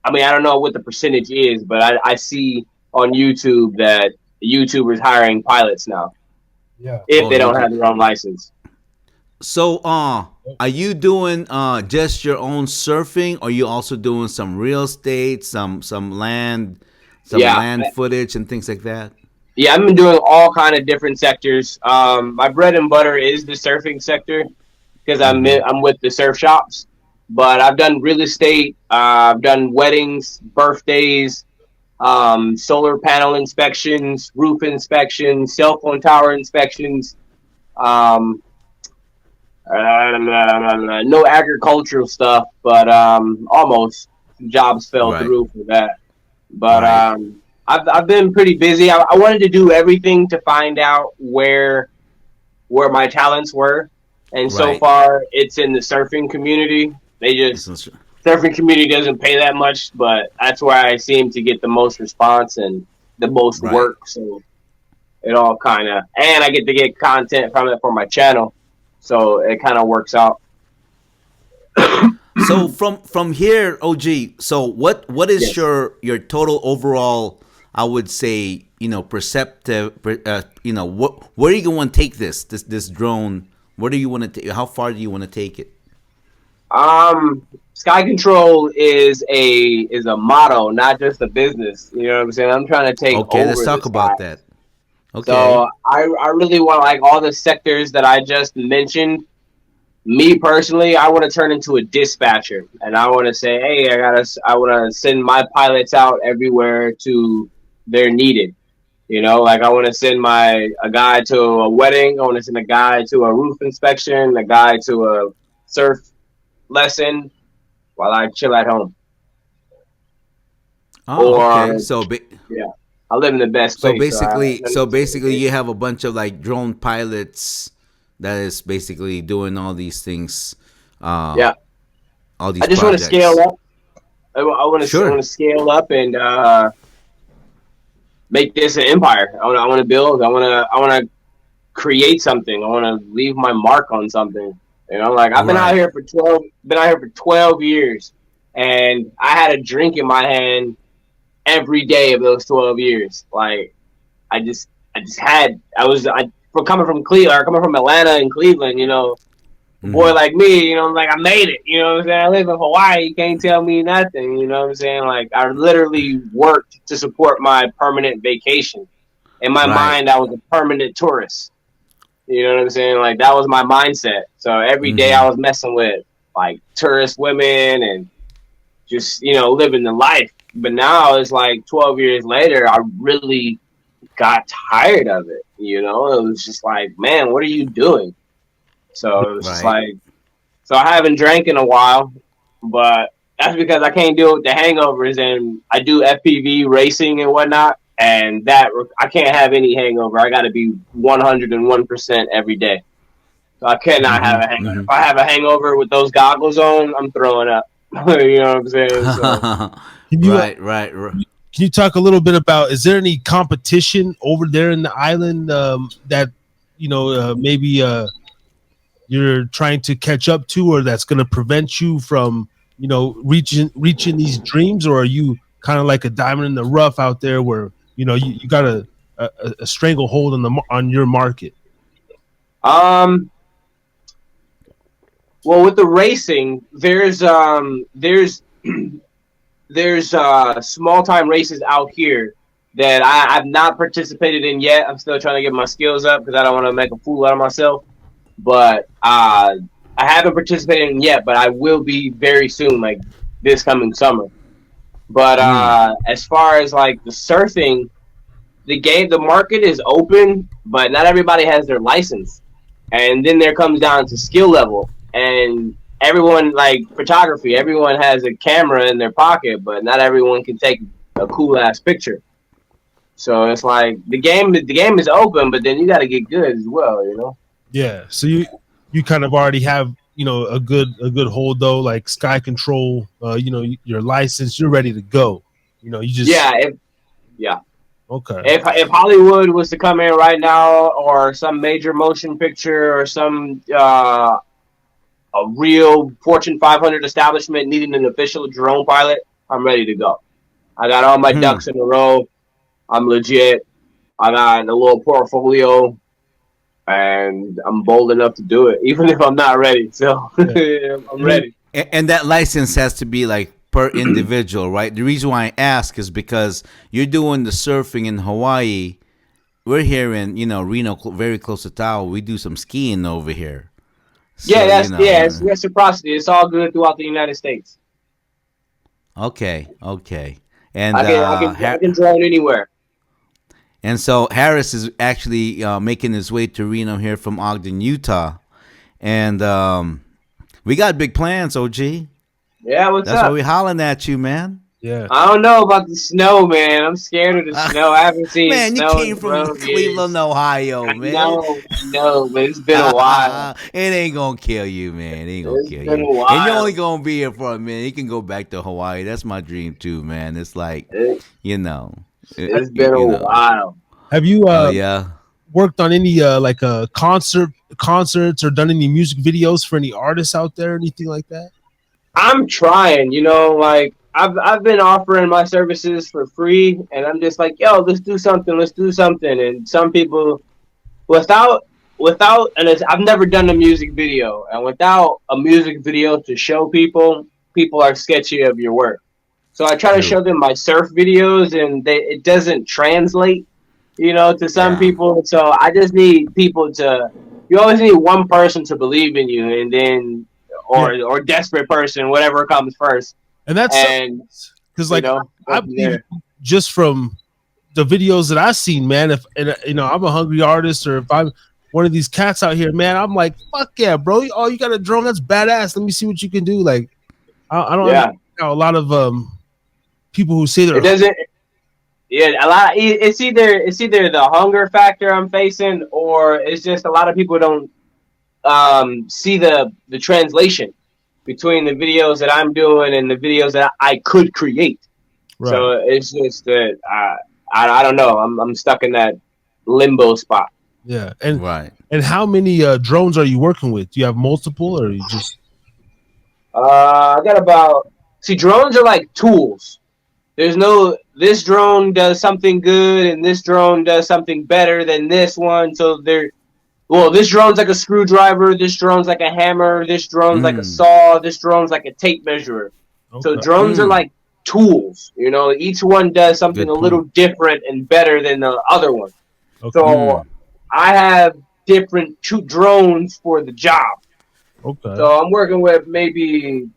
Speaker 4: I mean, I don't know what the percentage is, but I see on YouTube that YouTubers hiring pilots now.
Speaker 2: Yeah.
Speaker 4: If they don't have their own license.
Speaker 3: So, are you doing just your own surfing, or are you also doing some real estate, some land footage and things like that?
Speaker 4: Yeah, I've been doing all kind of different sectors. My bread and butter is the surfing sector because I'm with the surf shops. But I've done real estate. I've done weddings, birthdays, solar panel inspections, roof inspections, cell phone tower inspections. No agricultural stuff, but almost. Some jobs fell
Speaker 3: Right.
Speaker 4: through for that. But
Speaker 3: Right.
Speaker 4: I've been pretty busy. I wanted to do everything to find out where my talents were, and so
Speaker 3: Right.
Speaker 4: far it's in the surfing community. They just
Speaker 3: It's-
Speaker 4: surfing community doesn't pay that much, but that's where I seem to get the most response and the most
Speaker 3: Right.
Speaker 4: work. So it all kind of, and I get to get content from it for my channel, so it kind of works out.
Speaker 3: So from here, OG. So what is
Speaker 4: Yes.
Speaker 3: your total overall? I would say perceptive. What where are you going to take this drone? Where do you want to take? How far do you want to take it?
Speaker 4: Sky control is a motto, not just a business. You know what I'm saying? I'm trying to take
Speaker 3: Okay, let's
Speaker 4: over the
Speaker 3: talk
Speaker 4: sky.
Speaker 3: about that. Okay.
Speaker 4: So I really want, like, all the sectors that I just mentioned. Me personally, I want to turn into a dispatcher, and I want to say, hey, I want to send my pilots out everywhere to they're needed. Like, I want to send a guy to a wedding. I want to send a guy to a roof inspection, a guy to a surf lesson while I chill at home.
Speaker 3: Oh, okay.
Speaker 4: Or,
Speaker 3: So
Speaker 4: yeah, I live in the best
Speaker 3: so
Speaker 4: place. So
Speaker 3: basically,
Speaker 4: I
Speaker 3: so basically, you have a bunch of like drone pilots that is basically doing all these things, uh,
Speaker 4: yeah,
Speaker 3: all
Speaker 4: I
Speaker 3: these
Speaker 4: just want to scale
Speaker 3: projects.
Speaker 4: up. I want
Speaker 3: Sure.
Speaker 4: to scale up and make this an empire. I want to build. I want to create something. I want to leave my mark on something. Like, I've
Speaker 3: Right.
Speaker 4: been out here for 12 years, and I had a drink in my hand every day of those 12 years. Like, I just had. For coming from Cleveland, or coming from Atlanta and Cleveland. A boy
Speaker 3: Hmm.
Speaker 4: like me, like, I made it. You know what I'm saying? I live in Hawaii. You can't tell me nothing. You know what I'm saying? Like, I literally worked to support my permanent vacation. In my
Speaker 3: Right.
Speaker 4: mind, I was a permanent tourist. You know what I'm saying? Like, that was my mindset. So every day
Speaker 3: Hmm.
Speaker 4: I was messing with, like, tourist women and just, living the life. But now it's like 12 years later, I really got tired of it. It was just like, man, what are you doing? So it was just
Speaker 3: Right.
Speaker 4: like, so I haven't drank in a while, but that's because I can't deal with the hangovers, and I do FPV racing and whatnot, and that I can't have any hangover. I got to be 101% every day. So I cannot
Speaker 3: Hmm.
Speaker 4: have a hangover.
Speaker 3: Hmm.
Speaker 4: If I have a hangover with those goggles on, I'm throwing up. You know what I'm saying? So
Speaker 2: Can you
Speaker 3: Right. Right.
Speaker 2: can you talk a little bit about, is there any competition over there in the island that maybe you're trying to catch up to, or that's going to prevent you from reaching these dreams, or are you kind of like a diamond in the rough out there where you got a stranglehold on your market?
Speaker 4: um, well, with the racing, there's small time races out here that I've not participated in yet. I'm still trying to get my skills up because I don't want to make a fool out of myself. But I haven't participated in yet, but I will be very soon, like this coming summer. But
Speaker 3: Mm.
Speaker 4: as far as, like, the surfing, the market is open, but not everybody has their license. And then there comes down to skill level. And everyone, like photography, everyone has a camera in their pocket, but not everyone can take a cool ass picture. So it's like the game is open, but then you got to get good as well.
Speaker 2: Yeah, so you kind of already have a good hold though, like sky control, your license, you're ready to go. You just
Speaker 4: Yeah, yeah.
Speaker 2: okay.
Speaker 4: If Hollywood was to come in right now, or some major motion picture, or some a real Fortune 500 establishment needing an official drone pilot, I'm ready to go. I got all my
Speaker 3: Hmm.
Speaker 4: ducks in a row. I'm legit. I got a little portfolio, and I'm bold enough to do it, even if I'm not ready. So
Speaker 2: Yeah.
Speaker 4: I'm
Speaker 2: And then
Speaker 4: ready.
Speaker 3: And that license has to be like per individual, right? The reason why I ask is because you're doing the surfing in Hawaii. We're here in Reno, very close to Tahoe. We do some skiing over here,
Speaker 4: Yeah,
Speaker 3: so
Speaker 4: it's reciprocity. It's all good throughout the United States.
Speaker 3: okay, okay. And
Speaker 4: I can drone anywhere.
Speaker 3: so Harris is actually making his way to Reno here from Ogden, Utah, and we got big plans, OG.
Speaker 4: Yeah, what's
Speaker 3: That's why
Speaker 4: up?
Speaker 3: we hollering at you, man.
Speaker 2: Yeah.
Speaker 4: I don't know about the snow, man. I'm scared of the snow. I haven't seen
Speaker 3: Man, you
Speaker 4: snow
Speaker 3: came
Speaker 4: in
Speaker 3: from
Speaker 4: 12
Speaker 3: Cleveland,
Speaker 4: years.
Speaker 3: Ohio, man.
Speaker 4: I know, but it's been a while.
Speaker 3: It ain't gonna kill you, man. It ain't gonna
Speaker 4: It's
Speaker 3: kill
Speaker 4: been
Speaker 3: you.
Speaker 4: a
Speaker 3: And you're
Speaker 4: while.
Speaker 3: only gonna be here for a minute. You can go back to Hawaii. That's my dream too, man. It's like,
Speaker 4: It,
Speaker 3: you know,
Speaker 4: it's been a
Speaker 3: you know.
Speaker 4: while.
Speaker 2: Have you
Speaker 3: Oh yeah.
Speaker 2: worked on any like concerts or done any music videos for any artists out there, anything like that?
Speaker 4: I'm trying, like I've been offering my services for free, and I'm just like, yo, let's do something. And some people, without and I've never done a music video, and without a music video to show people, people are sketchy of your work. So I try to
Speaker 3: True.
Speaker 4: show them my surf videos, and it doesn't translate, to some
Speaker 3: Yeah.
Speaker 4: people. So I just need people to. You always need one person to believe in you, and then
Speaker 2: Yeah,
Speaker 4: or desperate person, whatever comes first,
Speaker 2: and that's
Speaker 4: and
Speaker 2: because like
Speaker 4: go
Speaker 2: I
Speaker 4: from
Speaker 2: believe
Speaker 4: there.
Speaker 2: just from the videos that I've seen, man. If and I'm a hungry artist, or if I'm one of these cats out here, man, I'm like, fuck yeah, bro. Oh, you got a drone? That's badass. Let me see what you can do. Like, I don't
Speaker 4: Yeah,
Speaker 2: understand how a lot of people who say
Speaker 4: it
Speaker 2: they're
Speaker 4: doesn't. Yeah, a lot. It's either the hunger factor I'm facing, or it's just a lot of people don't see the translation between the videos that I'm doing and the videos that I could create.
Speaker 2: right,
Speaker 4: So it's just that I don't know. I'm stuck in that limbo spot.
Speaker 2: yeah,
Speaker 3: Right.
Speaker 2: and how many drones are you working with? Do you have multiple, or you just
Speaker 4: I got about see drones are like tools. There's no this drone does something good and this drone does something better than this one. So this drone's like a screwdriver, this drone's like a hammer, this drone's like a
Speaker 3: Mm.
Speaker 4: saw, this drone's like a tape measure. So
Speaker 2: okay?
Speaker 4: drones are
Speaker 3: Mm.
Speaker 4: like tools. Each one does something
Speaker 3: Good
Speaker 4: a little
Speaker 3: point.
Speaker 4: different and better than the other one.
Speaker 2: Okay,
Speaker 4: So
Speaker 3: Mm.
Speaker 4: I have different two drones for the job.
Speaker 2: okay,
Speaker 4: So I'm working with maybe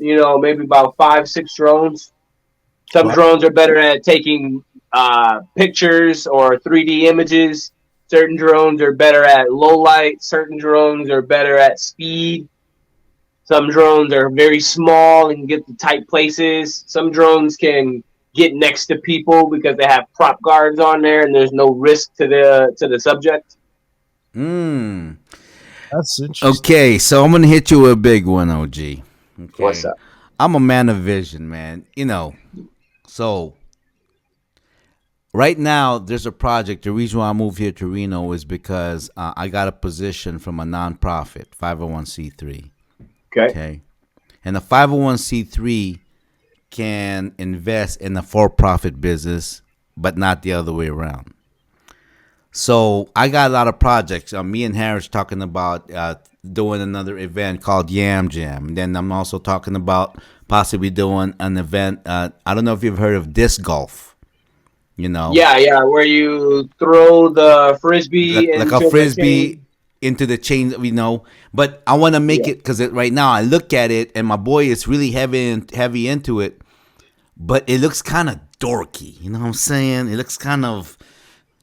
Speaker 4: about 5, 6 drones. Some
Speaker 2: wow,
Speaker 4: drones are better at taking pictures or 3D images. Certain drones are better at low light. Certain drones are better at speed. Some drones are very small and can get to tight places. Some drones can get next to people because they have prop guards on there and there's no risk to the subject.
Speaker 3: Mm.
Speaker 2: that's interesting.
Speaker 3: Okay, so I'm gonna hit you with a big one, OG.
Speaker 4: What's
Speaker 3: Okay.
Speaker 4: up?
Speaker 3: I'm a man of vision, man. So right now there's a project. The reason why I moved here to Reno is because I got a position from a nonprofit, 501c3.
Speaker 4: Okay.
Speaker 3: Okay. And the 501c3 can invest in a for-profit business, but not the other way around. So I got a lot of projects. Me and Harris talking about doing another event called Yam Jam. And then I'm also talking about possibly doing an event. I don't know if you've heard of disc golf.
Speaker 4: Yeah, yeah, where you throw the frisbee
Speaker 3: like a
Speaker 4: into the
Speaker 3: frisbee
Speaker 4: chain.
Speaker 3: into the chain. But I want to make
Speaker 4: Yeah,
Speaker 3: it because right now I look at it and my boy is really heavy into it, but it looks kind of dorky. You know what I'm saying? It looks kind of,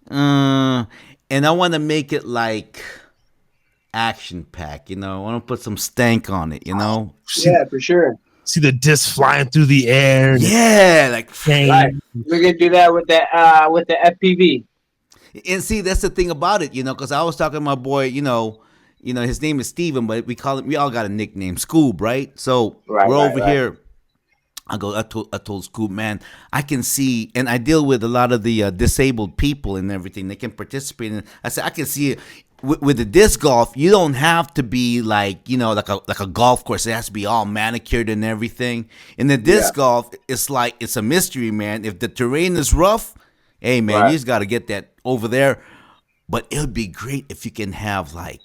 Speaker 3: and I want to make it like action pack. I want to put some stank on it.
Speaker 2: See,
Speaker 4: yeah, for sure.
Speaker 2: see the disc flying through the air. And
Speaker 3: Yeah, like.
Speaker 4: Right. We're gonna do that with the FPV.
Speaker 3: And see, that's the thing about it, because I was talking to my boy, his name is Steven, but we all got a nickname, Scoob, right? So
Speaker 4: Right,
Speaker 3: we're
Speaker 4: right,
Speaker 3: over
Speaker 4: right.
Speaker 3: here. I told Scoob, man, I can see, and I deal with a lot of the disabled people and everything. They can participate in. I said, I can see it. With the disc golf, you don't have to be like a golf course. It has to be all manicured and everything. In the
Speaker 4: Yeah,
Speaker 3: disc golf, it's a mystery, man. If the terrain is rough, hey man, you
Speaker 4: right,
Speaker 3: just got to get that over there. But it would be great if you can have like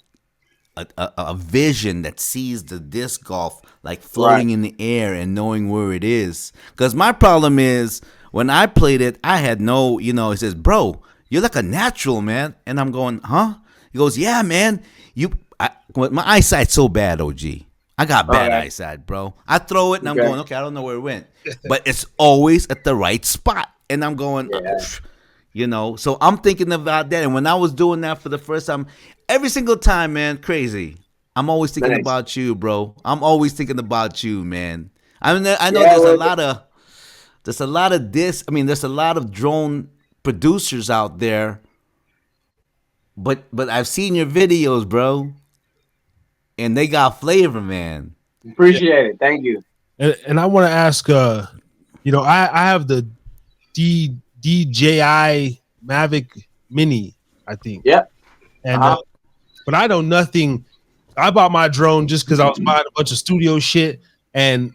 Speaker 3: a vision that sees the disc golf like
Speaker 4: right.
Speaker 3: floating in the air and knowing where it is. Because my problem is when I played it, I had no, he says, bro, you're like a natural, man. And I'm going, huh? He goes, yeah, man. My eyesight's so bad, OG. I got bad
Speaker 4: Okay,
Speaker 3: eyesight, bro. I throw it and I'm
Speaker 4: okay.
Speaker 3: going, okay, I don't know where it went. But it's always at the right spot. And I'm going,
Speaker 4: Yeah,
Speaker 3: so I'm thinking about that. And when I was doing that for the first time, every single time, man, crazy. I'm always thinking
Speaker 4: Nice.
Speaker 3: about you, bro. I'm always thinking about you, man. I know
Speaker 4: Yeah,
Speaker 3: there's a
Speaker 4: well,
Speaker 3: lot of this. I mean, there's a lot of drone producers out there, but I've seen your videos, bro, and they got flavor, man.
Speaker 4: appreciate it. Thank you.
Speaker 2: And I want to ask, I have the DJI Mavic Mini, I think,
Speaker 4: Yep.
Speaker 2: and
Speaker 4: Uh-huh.
Speaker 2: but I know nothing. I bought my drone just because I was buying a bunch of studio shit, and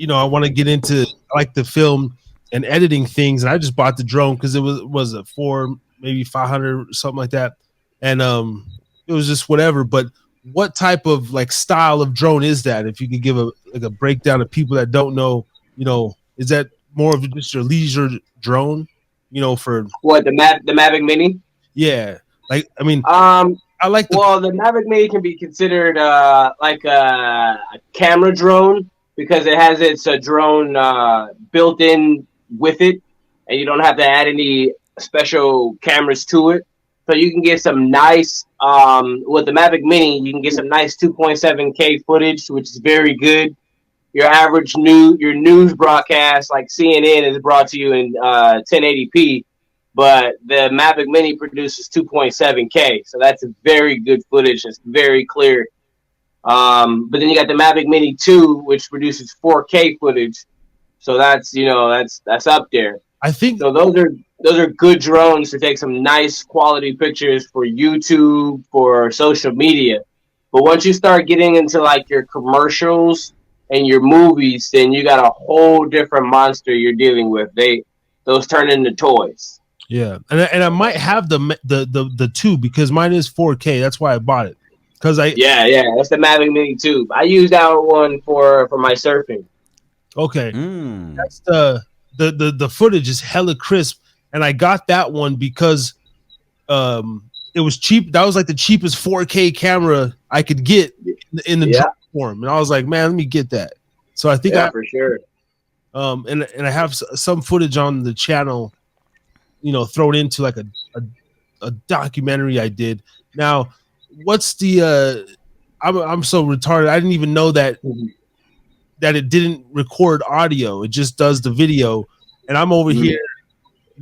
Speaker 2: I want to get into. I like the film and editing things, and I just bought the drone because it was a four, maybe 500, something like that, and it was just whatever. But what type of like style of drone is that? If you could give a breakdown of people that don't know, is that more of just your leisure drone? For
Speaker 4: What the Mavic Mini?
Speaker 2: yeah, like I mean,
Speaker 4: Um.
Speaker 2: I like the
Speaker 4: Well, the Mavic Mini can be considered like a camera drone because it has its drone built in with it, and you don't have to add any special cameras to it. So you can get some nice with the Mavic Mini. You can get some nice 2.7K footage, which is very good. Your news broadcast like CNN is brought to you in 1080p, but the Mavic Mini produces 2.7K, so that's a very good footage. It's very clear. But then you got the Mavic Mini 2, which produces 4K footage, so that's up there.
Speaker 2: I think
Speaker 4: So those are good drones to take some nice quality pictures for YouTube, for social media. But once you start getting into like your commercials and your movies, then you got a whole different monster you're dealing with. Those turn into toys.
Speaker 2: yeah, and I might have the two because mine is 4K. That's why I bought it because
Speaker 4: Yeah, that's the Mavic Mini 2. I use that one for my surfing.
Speaker 2: okay.
Speaker 3: Mm.
Speaker 2: That's the footage is hella crisp, and I got that one because it was cheap. That was like the cheapest 4K camera I could get in the
Speaker 4: Yeah,
Speaker 2: drone form, and I was like, man, let me get that. So I think
Speaker 4: yeah, for sure.
Speaker 2: and I have some footage on the channel, thrown into like a documentary I did. Now, what's the I'm so retarded. I didn't even know that it didn't record audio. It just does the video. And I'm over here,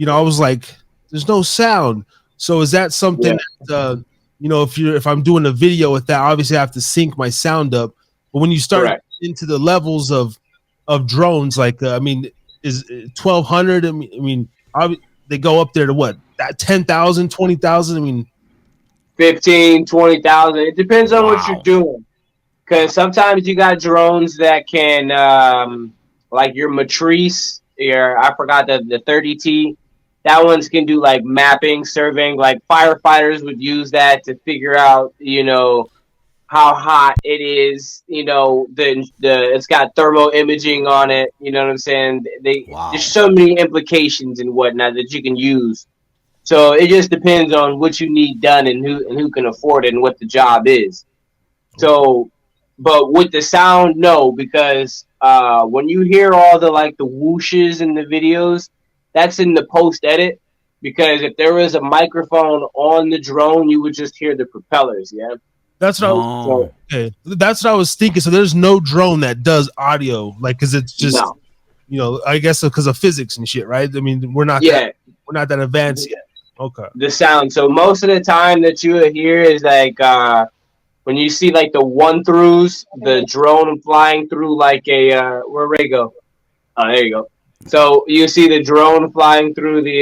Speaker 2: I was like, there's no sound. So is that something that if I'm doing a video with that, obviously I have to sync my sound up. But when you start
Speaker 4: Correct.
Speaker 2: into the levels of drones, like is 1200? They go up there to what? That 10,000, 20,000? I mean,
Speaker 4: 15, 20,000. It depends on what you're
Speaker 3: Wow.
Speaker 4: doing. Because sometimes you got drones that can, like your Matrice, I forgot the 30T. That ones can do like mapping, surveying. Like firefighters would use that to figure out, how hot it is. It's got thermal imaging on it. You know what I'm saying? There's
Speaker 3: Wow.
Speaker 4: so many implications and whatnot that you can use. So it just depends on what you need done and who can afford it and what the job is. So, but with the sound, no, because when you hear all the whooshes in the videos, that's in the post edit. Because if there was a microphone on the drone, you would just hear the propellers. Yeah.
Speaker 2: that's what I was
Speaker 3: Oh.
Speaker 2: okay. That's what I was thinking. So there's no drone that does audio, like because it's just
Speaker 4: No.
Speaker 2: I guess because of physics and shit, right? I mean, we're not
Speaker 4: Yeah.
Speaker 2: that advanced yet. Okay.
Speaker 4: The sound. So most of the time that you will hear is like when you see like the one throughs, the drone flying through like a where Ray go? Oh, there you go. So you see the drone flying through the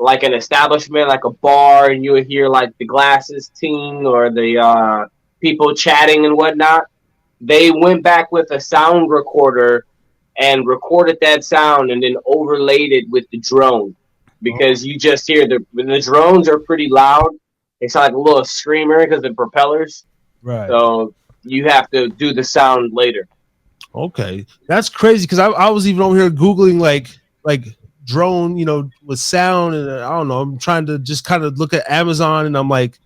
Speaker 4: like an establishment, like a bar, and you would hear like the glasses ting or the people chatting and whatnot. They went back with a sound recorder and recorded that sound and then overlaid it with the drone because you just hear the drones are pretty loud. They sound like a little screamer because of the propellers.
Speaker 2: Right.
Speaker 4: So you have to do the sound later.
Speaker 2: Okay. That's crazy because I was even over here Googling like drone, with sound, and I don't know. I'm trying to just kind of look at Amazon, and I'm like,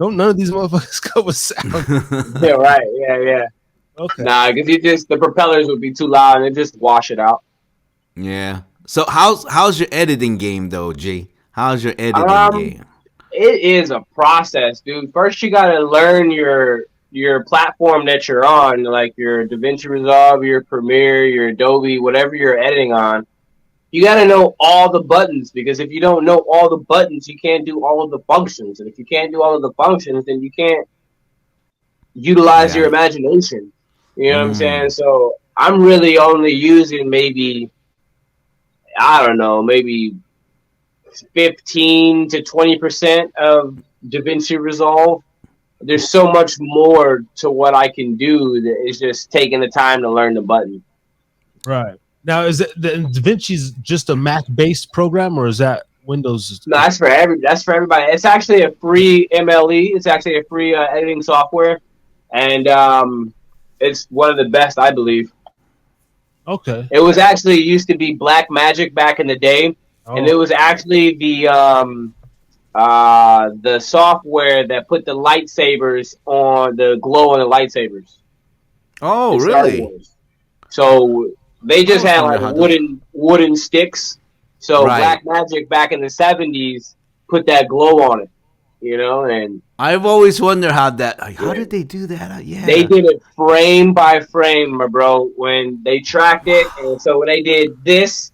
Speaker 2: no, none of these motherfuckers come with sound.
Speaker 4: Yeah, right. Yeah.
Speaker 2: Okay.
Speaker 4: Nah, because the propellers would be too loud and it just wash it out.
Speaker 3: Yeah. So how's your editing game though, G? How's your editing
Speaker 4: Um,
Speaker 3: game?
Speaker 4: It is a process, dude. First, you gotta learn your platform that you're on, like your DaVinci Resolve, your Premiere, your Adobe, whatever you're editing on. You gotta know all the buttons because if you don't know all the buttons, you can't do all of the functions, and if you can't do all of the functions, then you can't utilize your
Speaker 3: Yeah.
Speaker 4: imagination. You know what I'm saying?
Speaker 3: Mm.
Speaker 4: So I'm really only using maybe I don't know, maybe 15 to 20% of DaVinci Resolve. There's so much more to what I can do that it's just taking the time to learn the button.
Speaker 2: Right. Now, is it the DaVinci's just a Mac-based program, or is that Windows?
Speaker 4: No, that's for everybody. It's actually a free MLE. It's actually a free editing software, and it's one of the best, I believe.
Speaker 2: Okay.
Speaker 4: It was actually used to be Black Magic back in the day, and it
Speaker 2: Oh,
Speaker 4: was actually the software that put the lightsabers on the glow on the lightsabers
Speaker 3: Oh,
Speaker 4: in Star
Speaker 3: really?
Speaker 4: Wars. So they
Speaker 3: I
Speaker 4: just
Speaker 3: always
Speaker 4: had
Speaker 3: wonder
Speaker 4: like
Speaker 3: how those.
Speaker 4: wooden sticks. So
Speaker 3: Right.
Speaker 4: Black Magic back in the '70s put that glow on it, you know, and
Speaker 3: I've always wondered how that. Like, how
Speaker 4: yeah,
Speaker 3: did they do that?
Speaker 4: they
Speaker 3: Yeah.
Speaker 4: did it frame by frame, my bro. When they tracked it, and so when they did this,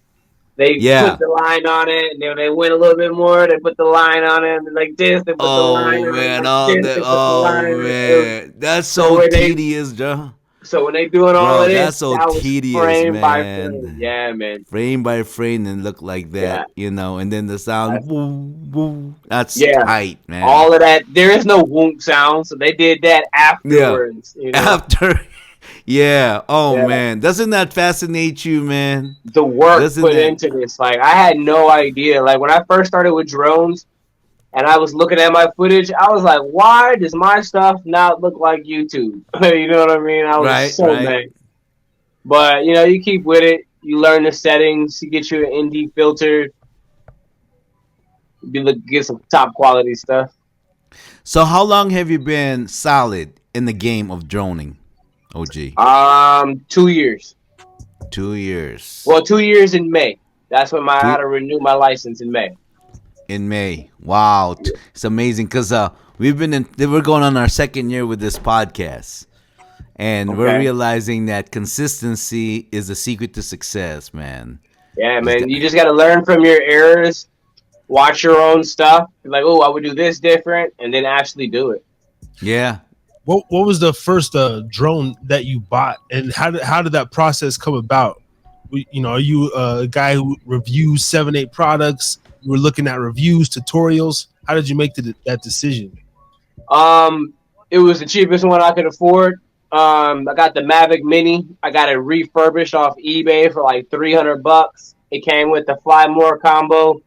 Speaker 4: they put
Speaker 3: Yeah.
Speaker 4: the line on it, and then they went a little bit more. They put the line on it, and like this, they put the line
Speaker 3: Oh
Speaker 4: on it,
Speaker 3: man.
Speaker 4: like
Speaker 3: All
Speaker 4: this,
Speaker 3: the.
Speaker 4: they put the
Speaker 3: Oh
Speaker 4: line on it.
Speaker 3: man. That's
Speaker 4: So
Speaker 3: so
Speaker 4: when they
Speaker 3: tedious, Joe.
Speaker 4: so when they doing all of
Speaker 3: Bro,
Speaker 4: this,
Speaker 3: that's so
Speaker 4: that was
Speaker 3: tedious,
Speaker 4: frame by frame.
Speaker 3: man.
Speaker 4: Yeah, man.
Speaker 3: Frame by frame and look like
Speaker 4: Yeah,
Speaker 3: that, and then the
Speaker 4: I,
Speaker 3: sound. Woo, woo. That's
Speaker 4: yeah.
Speaker 3: tight, man.
Speaker 4: All of that. There is no whoop sound, so they did that
Speaker 3: Yeah.
Speaker 4: afterwards. You know.
Speaker 3: After. Yeah. Oh
Speaker 4: Yeah.
Speaker 3: man. Doesn't that fascinate you, man?
Speaker 4: The work
Speaker 3: Doesn't
Speaker 4: put
Speaker 3: that?
Speaker 4: into this, like I had no idea. Like when I first started with drones, and I was looking at my footage, I was like, why does my stuff not look like YouTube? You know what I mean? I was
Speaker 3: Right.
Speaker 4: so
Speaker 3: Right.
Speaker 4: mad. But you know, you keep with it. You learn the settings. You get you an ND filter. You look get some top quality stuff.
Speaker 3: So how long have you been solid in the game of droning? OG.
Speaker 4: 2 years.
Speaker 3: 2 years.
Speaker 4: Well, 2 years in May. That's when I had
Speaker 3: Two
Speaker 4: to renew my license in May.
Speaker 3: in May. Wow, it's amazing because we're going on our second year with this podcast, and we're
Speaker 4: Okay.
Speaker 3: realizing that consistency is the secret to success, man.
Speaker 4: Yeah,
Speaker 3: You just
Speaker 4: man.
Speaker 3: got
Speaker 4: You just got to learn from your errors. Watch your own stuff. Be like, oh, I would do this different, and then actually do it.
Speaker 3: yeah.
Speaker 2: what was the first drone that you bought, and how did that process come about? Are you a guy who reviews 7, 8 products? You were looking at reviews, tutorials. How did you make that decision?
Speaker 4: Um, it was the cheapest one I could afford. I got the Mavic Mini. I got it refurbished off eBay for like $300. It came with the Fly More combo,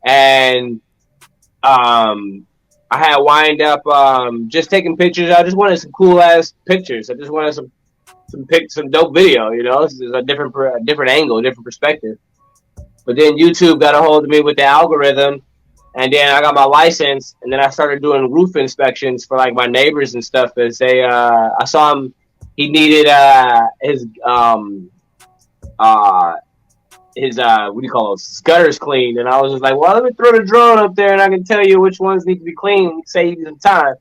Speaker 4: and I had wind up just taking pictures. I just wanted some cool ass pictures. I just wanted some dope video. You know, this is a different angle, a different perspective. But then YouTube got a hold of me with the algorithm, and then I got my license, and then I started doing roof inspections for like my neighbors and stuff. As I saw him, he needed uh his what do you call those gutters cleaned, and I was just like, well, let me throw the drone up there, and I can tell you which ones need to be cleaned, save you some time.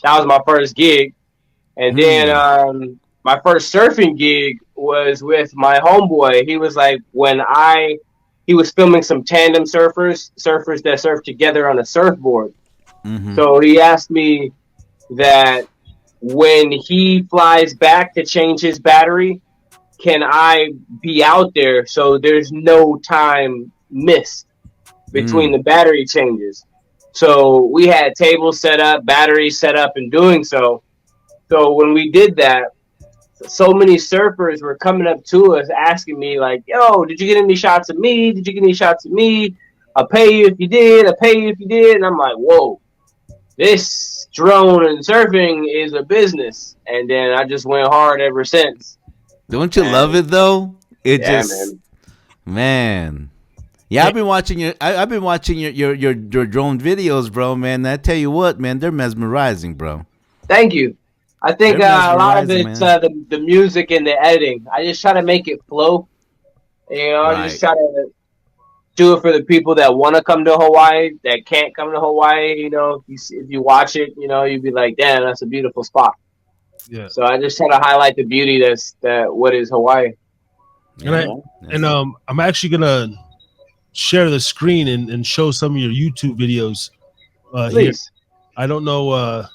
Speaker 4: That was my first gig, and then
Speaker 3: Hmm.
Speaker 4: my first surfing gig was with my homeboy. He was like he was filming some tandem surfers that surf together on a surfboard.
Speaker 3: Mm-hmm.
Speaker 4: So he asked me that when he flies back to change his battery, can I be out there so there's no time missed between
Speaker 3: Mm.
Speaker 4: the battery changes? So we had tables set up, batteries set up, in doing so. So when we did that, so many surfers were coming up to us asking me like, "Yo, did you get any shots of me? Did you get any shots of me? I'll pay you if you did. I'll pay you if you did." And I'm like, "Whoa, this drone and surfing is a business." And then I just went hard ever since.
Speaker 3: Don't you love
Speaker 4: And
Speaker 3: it though? It
Speaker 4: yeah,
Speaker 3: just,
Speaker 4: man.
Speaker 3: man. Yeah, I've been watching I've been watching your drone videos, bro. Man, I tell you what, man, they're mesmerizing, bro.
Speaker 4: Thank you. I think
Speaker 3: They're
Speaker 4: a lot of
Speaker 3: mesmerizing,
Speaker 4: it's
Speaker 3: man.
Speaker 4: the music and the editing. I just try to make it flow. You know, I just
Speaker 3: Right.
Speaker 4: try to do it for the people that want to come to Hawaii that can't come to Hawaii. You know, if you watch it, you know, you'd be like, damn, that's a beautiful spot.
Speaker 2: Yeah.
Speaker 4: So I just try to highlight the beauty that what is Hawaii.
Speaker 3: Yeah.
Speaker 2: I'm actually gonna share the screen and show some of your YouTube videos here.
Speaker 4: Please.
Speaker 2: I don't know.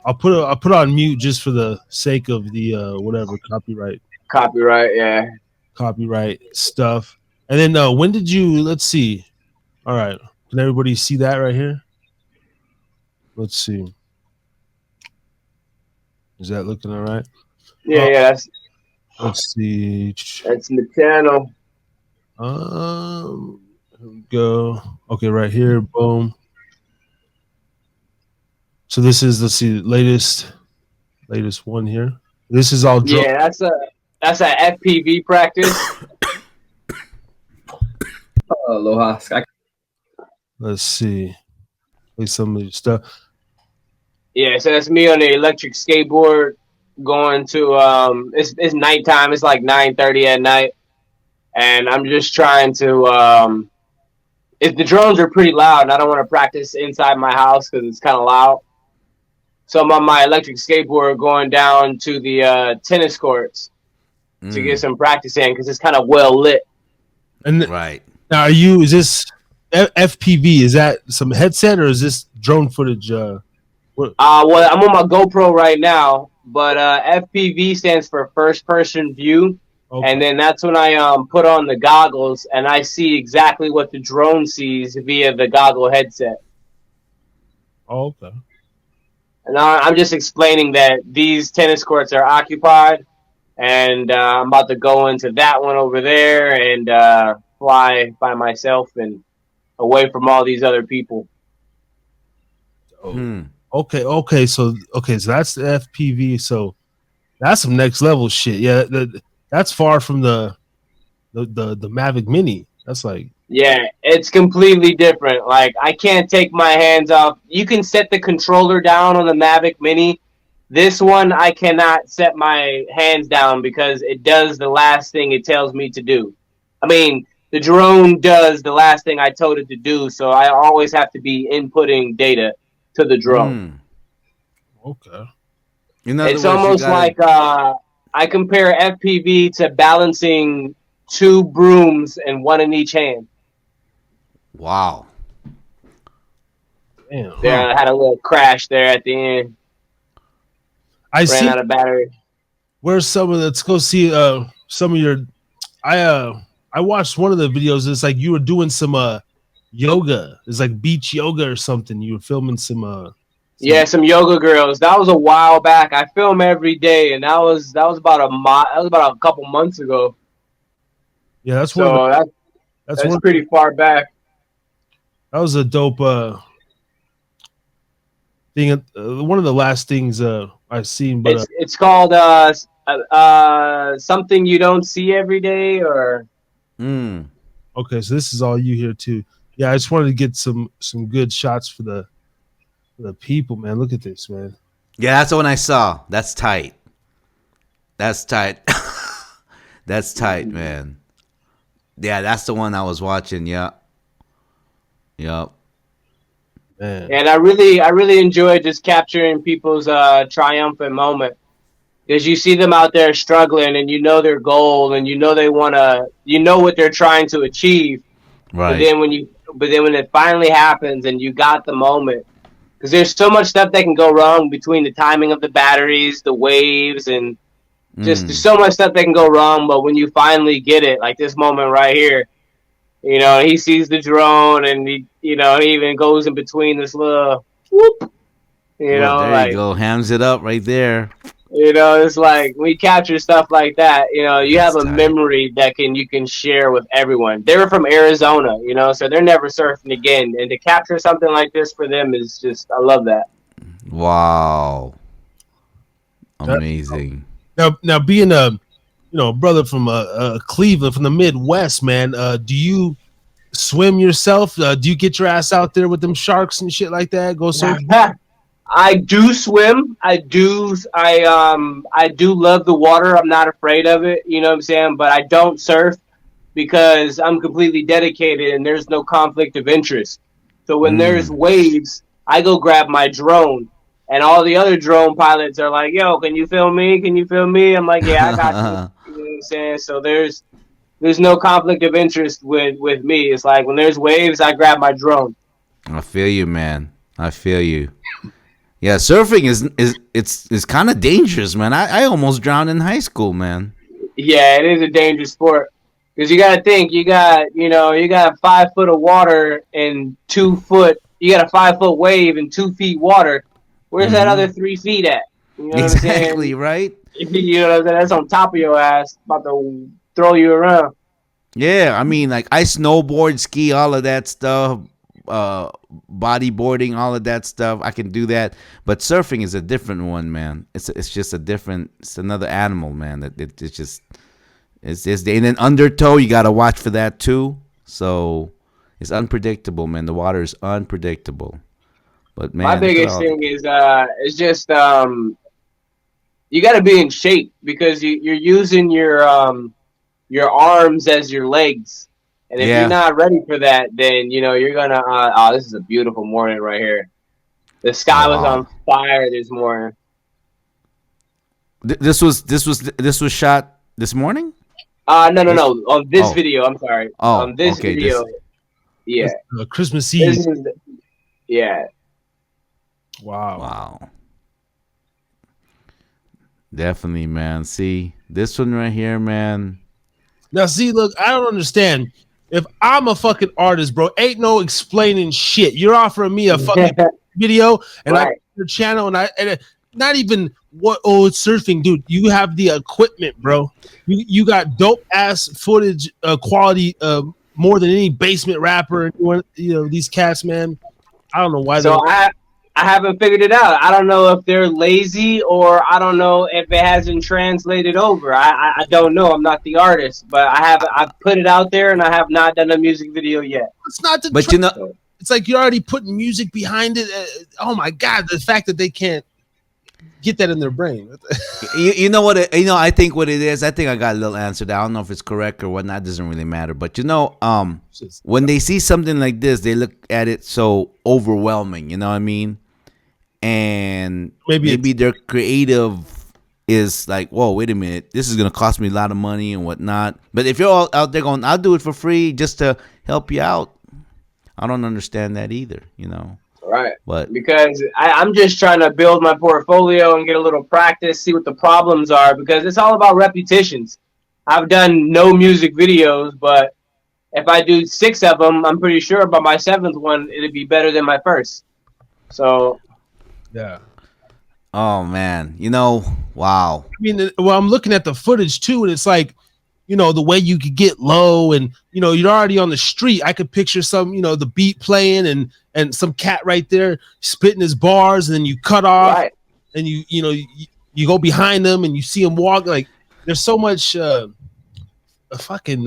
Speaker 2: I'll put it on mute just for the sake of the whatever copyright stuff. And then when did you? Let's see. All right, can everybody see that right here? Let's see. Is that looking all right?
Speaker 4: Yeah.
Speaker 2: Let's see.
Speaker 4: That's in the channel.
Speaker 2: Here we go. Okay, right here. Boom. So this is, let's see, latest one here. This is all drone.
Speaker 4: Yeah, that's a FPV practice.
Speaker 5: Aloha.
Speaker 2: Let's see. Like some of your stuff.
Speaker 4: Yeah, so that's me on the electric skateboard going to it's nighttime. It's like 9:30 at night, and I'm just trying to if the drones are pretty loud, and I don't want to practice inside my house because it's kind of loud. So I'm on my electric skateboard going down to the tennis courts to get some practice in because it's kind of well lit.
Speaker 2: And
Speaker 3: right
Speaker 2: now, is this FPV? Is that some headset or is this drone footage?
Speaker 4: Well, I'm on my GoPro right now, but FPV stands for first person view. Okay. And then that's when I put on the goggles and I see exactly what the drone sees via the goggle headset.
Speaker 2: Oh, okay.
Speaker 4: And I'm just explaining that these tennis courts are occupied, and I'm about to go into that one over there and fly by myself and away from all these other people.
Speaker 2: Okay. So that's the FPV. So that's some next level shit. Yeah, that's far from the Mavic Mini. That's like.
Speaker 4: Yeah, it's completely different. Like, I can't take my hands off. You can set the controller down on the Mavic Mini. This one, I cannot set my hands down because it does the last thing it tells me to do. I mean, the drone does the last thing I told it to do, so I always have to be inputting data to the drone.
Speaker 2: Okay.
Speaker 4: It's almost like I compare FPV to balancing two brooms and one in each hand.
Speaker 3: Wow.
Speaker 2: Damn.
Speaker 4: Yeah, I had a little crash there at the end.
Speaker 2: I ran
Speaker 4: out of battery.
Speaker 2: Where's some of? Let's go see some of your. I watched one of the videos. It's like you were doing some yoga. It's like beach yoga or something. You were filming some
Speaker 4: some yoga girls. That was a while back. I film every day, and that was about a couple months ago.
Speaker 2: Yeah, that's
Speaker 4: pretty far back.
Speaker 2: That was a dope thing. One of the last things I've seen, but
Speaker 4: it's called something you don't see every day, or.
Speaker 2: Okay, so this is all you here too. Yeah, I just wanted to get some good shots for the people, man. Look at this, man.
Speaker 3: Yeah, that's the one I saw. That's tight. That's tight, man. Yeah, that's the one I was watching. Yeah. Yep.
Speaker 2: Man.
Speaker 4: And I really enjoy just capturing people's triumphant moment, because you see them out there struggling, and you know their goal, and you know what they're trying to achieve.
Speaker 3: Right.
Speaker 4: But then when it finally happens, and you got the moment, because there's so much stuff that can go wrong between the timing of the batteries, the waves, and just there's so much stuff that can go wrong. But when you finally get it, like this moment right here. You know, he sees the drone, and he even goes in between this little whoop.
Speaker 3: There you go, hams it up right there.
Speaker 4: You know, it's like we capture stuff like that. You know, you have a memory that you can share with everyone. They were from Arizona, so they're never surfing again, and to capture something like this for them is just, I love that.
Speaker 3: Wow, amazing.
Speaker 2: Now being a brother from Cleveland, from the Midwest, man. Do you swim yourself? Do you get your ass out there with them sharks and shit like that? Go surf?
Speaker 4: I do swim. I do love the water. I'm not afraid of it. You know what I'm saying? But I don't surf. because I'm completely dedicated and there's no conflict of interest. So when there's waves, I go grab my drone, and all the other drone pilots are like, "Yo, can you film me? Can you film me?" I'm like, "Yeah, I got you." You know what I'm saying? So there's no conflict of interest with me. It's like when there's waves, I grab my drone.
Speaker 3: I feel you, man. I feel you. Yeah, surfing is kind of dangerous, man. I almost drowned in high school, man.
Speaker 4: Yeah, it is a dangerous sport because you got to think you got 5 foot of water and 2 foot. You got a 5 foot wave and 2 feet water. Where's that other 3 feet at? You know what I'm
Speaker 3: Exactly,
Speaker 4: saying?
Speaker 3: right?
Speaker 4: You know what I'm saying? That's on top of your ass, about to throw you around.
Speaker 3: Yeah, I mean, like I snowboard, ski, all of that stuff, bodyboarding, all of that stuff. I can do that, but surfing is a different one, man. It's just a different. It's another animal, man. It's just and then undertow. You gotta watch for that too. So it's unpredictable, man. The water is unpredictable. But man,
Speaker 4: My biggest thing is just you got to be in shape because you're using your arms as your legs. And if you're
Speaker 3: yeah.
Speaker 4: not ready for that, then you're gonna. Oh, this is a beautiful morning right here. The
Speaker 3: Oh
Speaker 4: sky was
Speaker 3: wow.
Speaker 4: on fire this morning.
Speaker 3: This was shot this morning.
Speaker 4: No. On this
Speaker 3: Oh
Speaker 4: video, I'm sorry.
Speaker 3: oh.
Speaker 4: On this
Speaker 3: Okay.
Speaker 4: video, yeah.
Speaker 2: That's, Christmas
Speaker 4: This
Speaker 2: Eve.
Speaker 4: is yeah.
Speaker 2: Wow.
Speaker 3: Wow. Definitely, man. See this one right here, man.
Speaker 2: Now, see, look, I don't understand. If I'm a fucking artist, bro, ain't no explaining shit. You're offering me a fucking video, and I
Speaker 4: Right.
Speaker 2: your channel, and not even what? Oh, it's surfing, dude. You have the equipment, bro. You got dope ass footage, quality, more than any basement rapper. These cats, man. I don't know why
Speaker 4: So I haven't figured it out. I don't know if they're lazy or I don't know if it hasn't translated over. I don't know. I'm not the artist, but I've put it out there and I have not done a music video yet.
Speaker 2: it's not the.
Speaker 3: But you know,
Speaker 2: It's like you're already putting music behind it. Oh my god, the fact that they can't get that in their brain.
Speaker 3: you know what? I think what it is. I think I got a little answer. That I don't know if it's correct or whatnot. Doesn't really matter. But when they see something like this, they look at it so overwhelming. You know what I mean? And maybe their creative is like, whoa, wait a minute, this is gonna cost me a lot of money and whatnot. But if you're all out there going, I'll do it for free just to help you out, I don't understand that either,
Speaker 4: Right.
Speaker 3: But
Speaker 4: Because I'm just trying to build my portfolio and get a little practice, see what the problems are, because it's all about repetitions. I've done no music videos, but if I do 6 of them, I'm pretty sure by my 7th one, it'll be better than my first. So
Speaker 2: Yeah.
Speaker 3: oh man, wow.
Speaker 2: I mean, well, I'm looking at the footage too, and it's like, the way you could get low, and you're already on the street. I could picture some, the beat playing, and some cat right there spitting his bars, and then you cut off,
Speaker 4: right.
Speaker 2: and you go behind them, and you see him walk. Like, there's so much fucking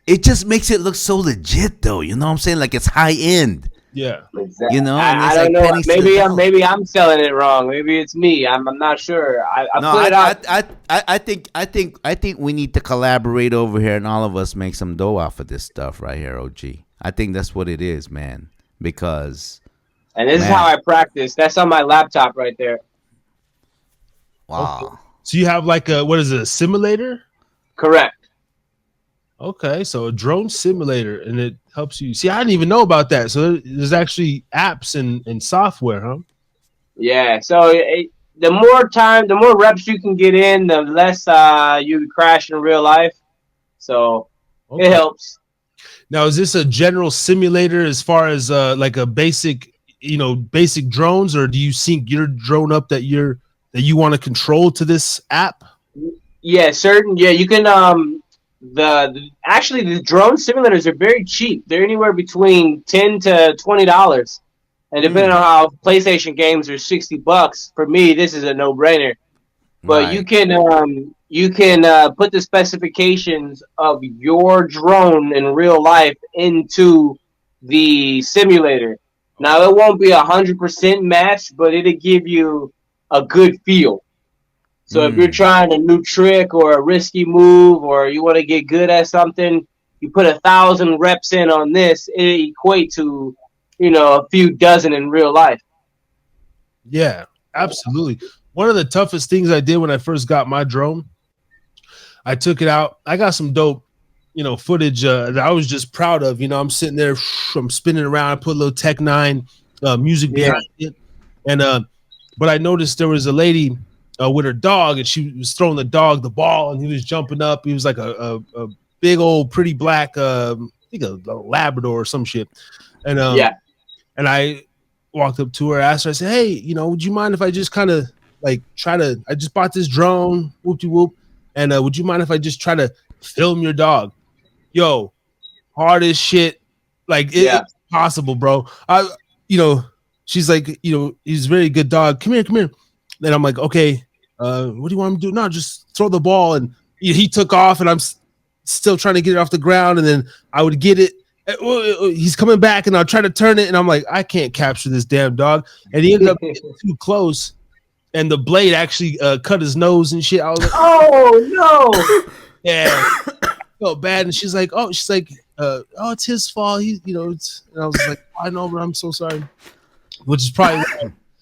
Speaker 3: It just makes it look so legit, though. You know what I'm saying? Like it's high end.
Speaker 2: yeah.
Speaker 4: Exactly.
Speaker 3: And
Speaker 4: I
Speaker 3: it's
Speaker 4: don't
Speaker 3: like
Speaker 4: know.
Speaker 3: pennies to the dollar.
Speaker 4: Maybe I'm selling it wrong. Maybe it's me. I'm not sure. I
Speaker 3: No,
Speaker 4: put it out.
Speaker 3: I think we need to collaborate over here and all of us make some dough off of this stuff right here, OG. I think that's what it is, man. Because
Speaker 4: And this is how I practice. That's on my laptop right there.
Speaker 3: wow.
Speaker 2: Okay. So you have like a simulator?
Speaker 4: Correct.
Speaker 2: Okay, so a drone simulator, and it helps you. See, I didn't even know about that. So there's actually apps and software, huh?
Speaker 4: Yeah. So the more reps you can get in, the less you crash in real life. So it helps.
Speaker 2: Now, is this a general simulator as far as like a basic drones, or do you sync your drone up that you want to control to this app?
Speaker 4: Yeah, certain. Yeah, you can. Actually the drone simulators are very cheap. They're anywhere between $10 to $20, and depending on how PlayStation games are $60. For me, this is a no brainer. But
Speaker 3: Right.
Speaker 4: you can put the specifications of your drone in real life into the simulator. Now it won't be 100% matched, but it'll give you a good feel. So if you're trying a new trick or a risky move or you want to get good at something, you put 1,000 reps in on this, it equate to, a few dozen in real life.
Speaker 2: Yeah, absolutely. One of the toughest things I did when I first got my drone, I took it out. I got some dope, footage that I was just proud of. I'm sitting there, I'm spinning around. I put a little Tech 9 music behind it. And but I noticed there was a lady with her dog, and she was throwing the dog the ball, and he was jumping up. He was like a big old pretty black, I think a Labrador or some shit. And and I walked up to her, asked her, I said, hey, would you mind if I just kind of like I just bought this drone, whoop-de-whoop, and would you mind if I just try to film your dog? Yo, hard as shit. Like, it's possible, bro. She's like, he's a very good dog. Come here. Then I'm like, okay, what do you want him to do? No, just throw the ball. And he took off, and I'm still trying to get it off the ground. And then I would get it. He's coming back, and I'll try to turn it. And I'm like, I can't capture this damn dog. And he ended up getting too close, and the blade actually cut his nose and shit. I was like,
Speaker 4: oh, no.
Speaker 2: Yeah. Felt bad. And she's like, oh, it's his fault. And I was like, I know, but I'm so sorry. Which is probably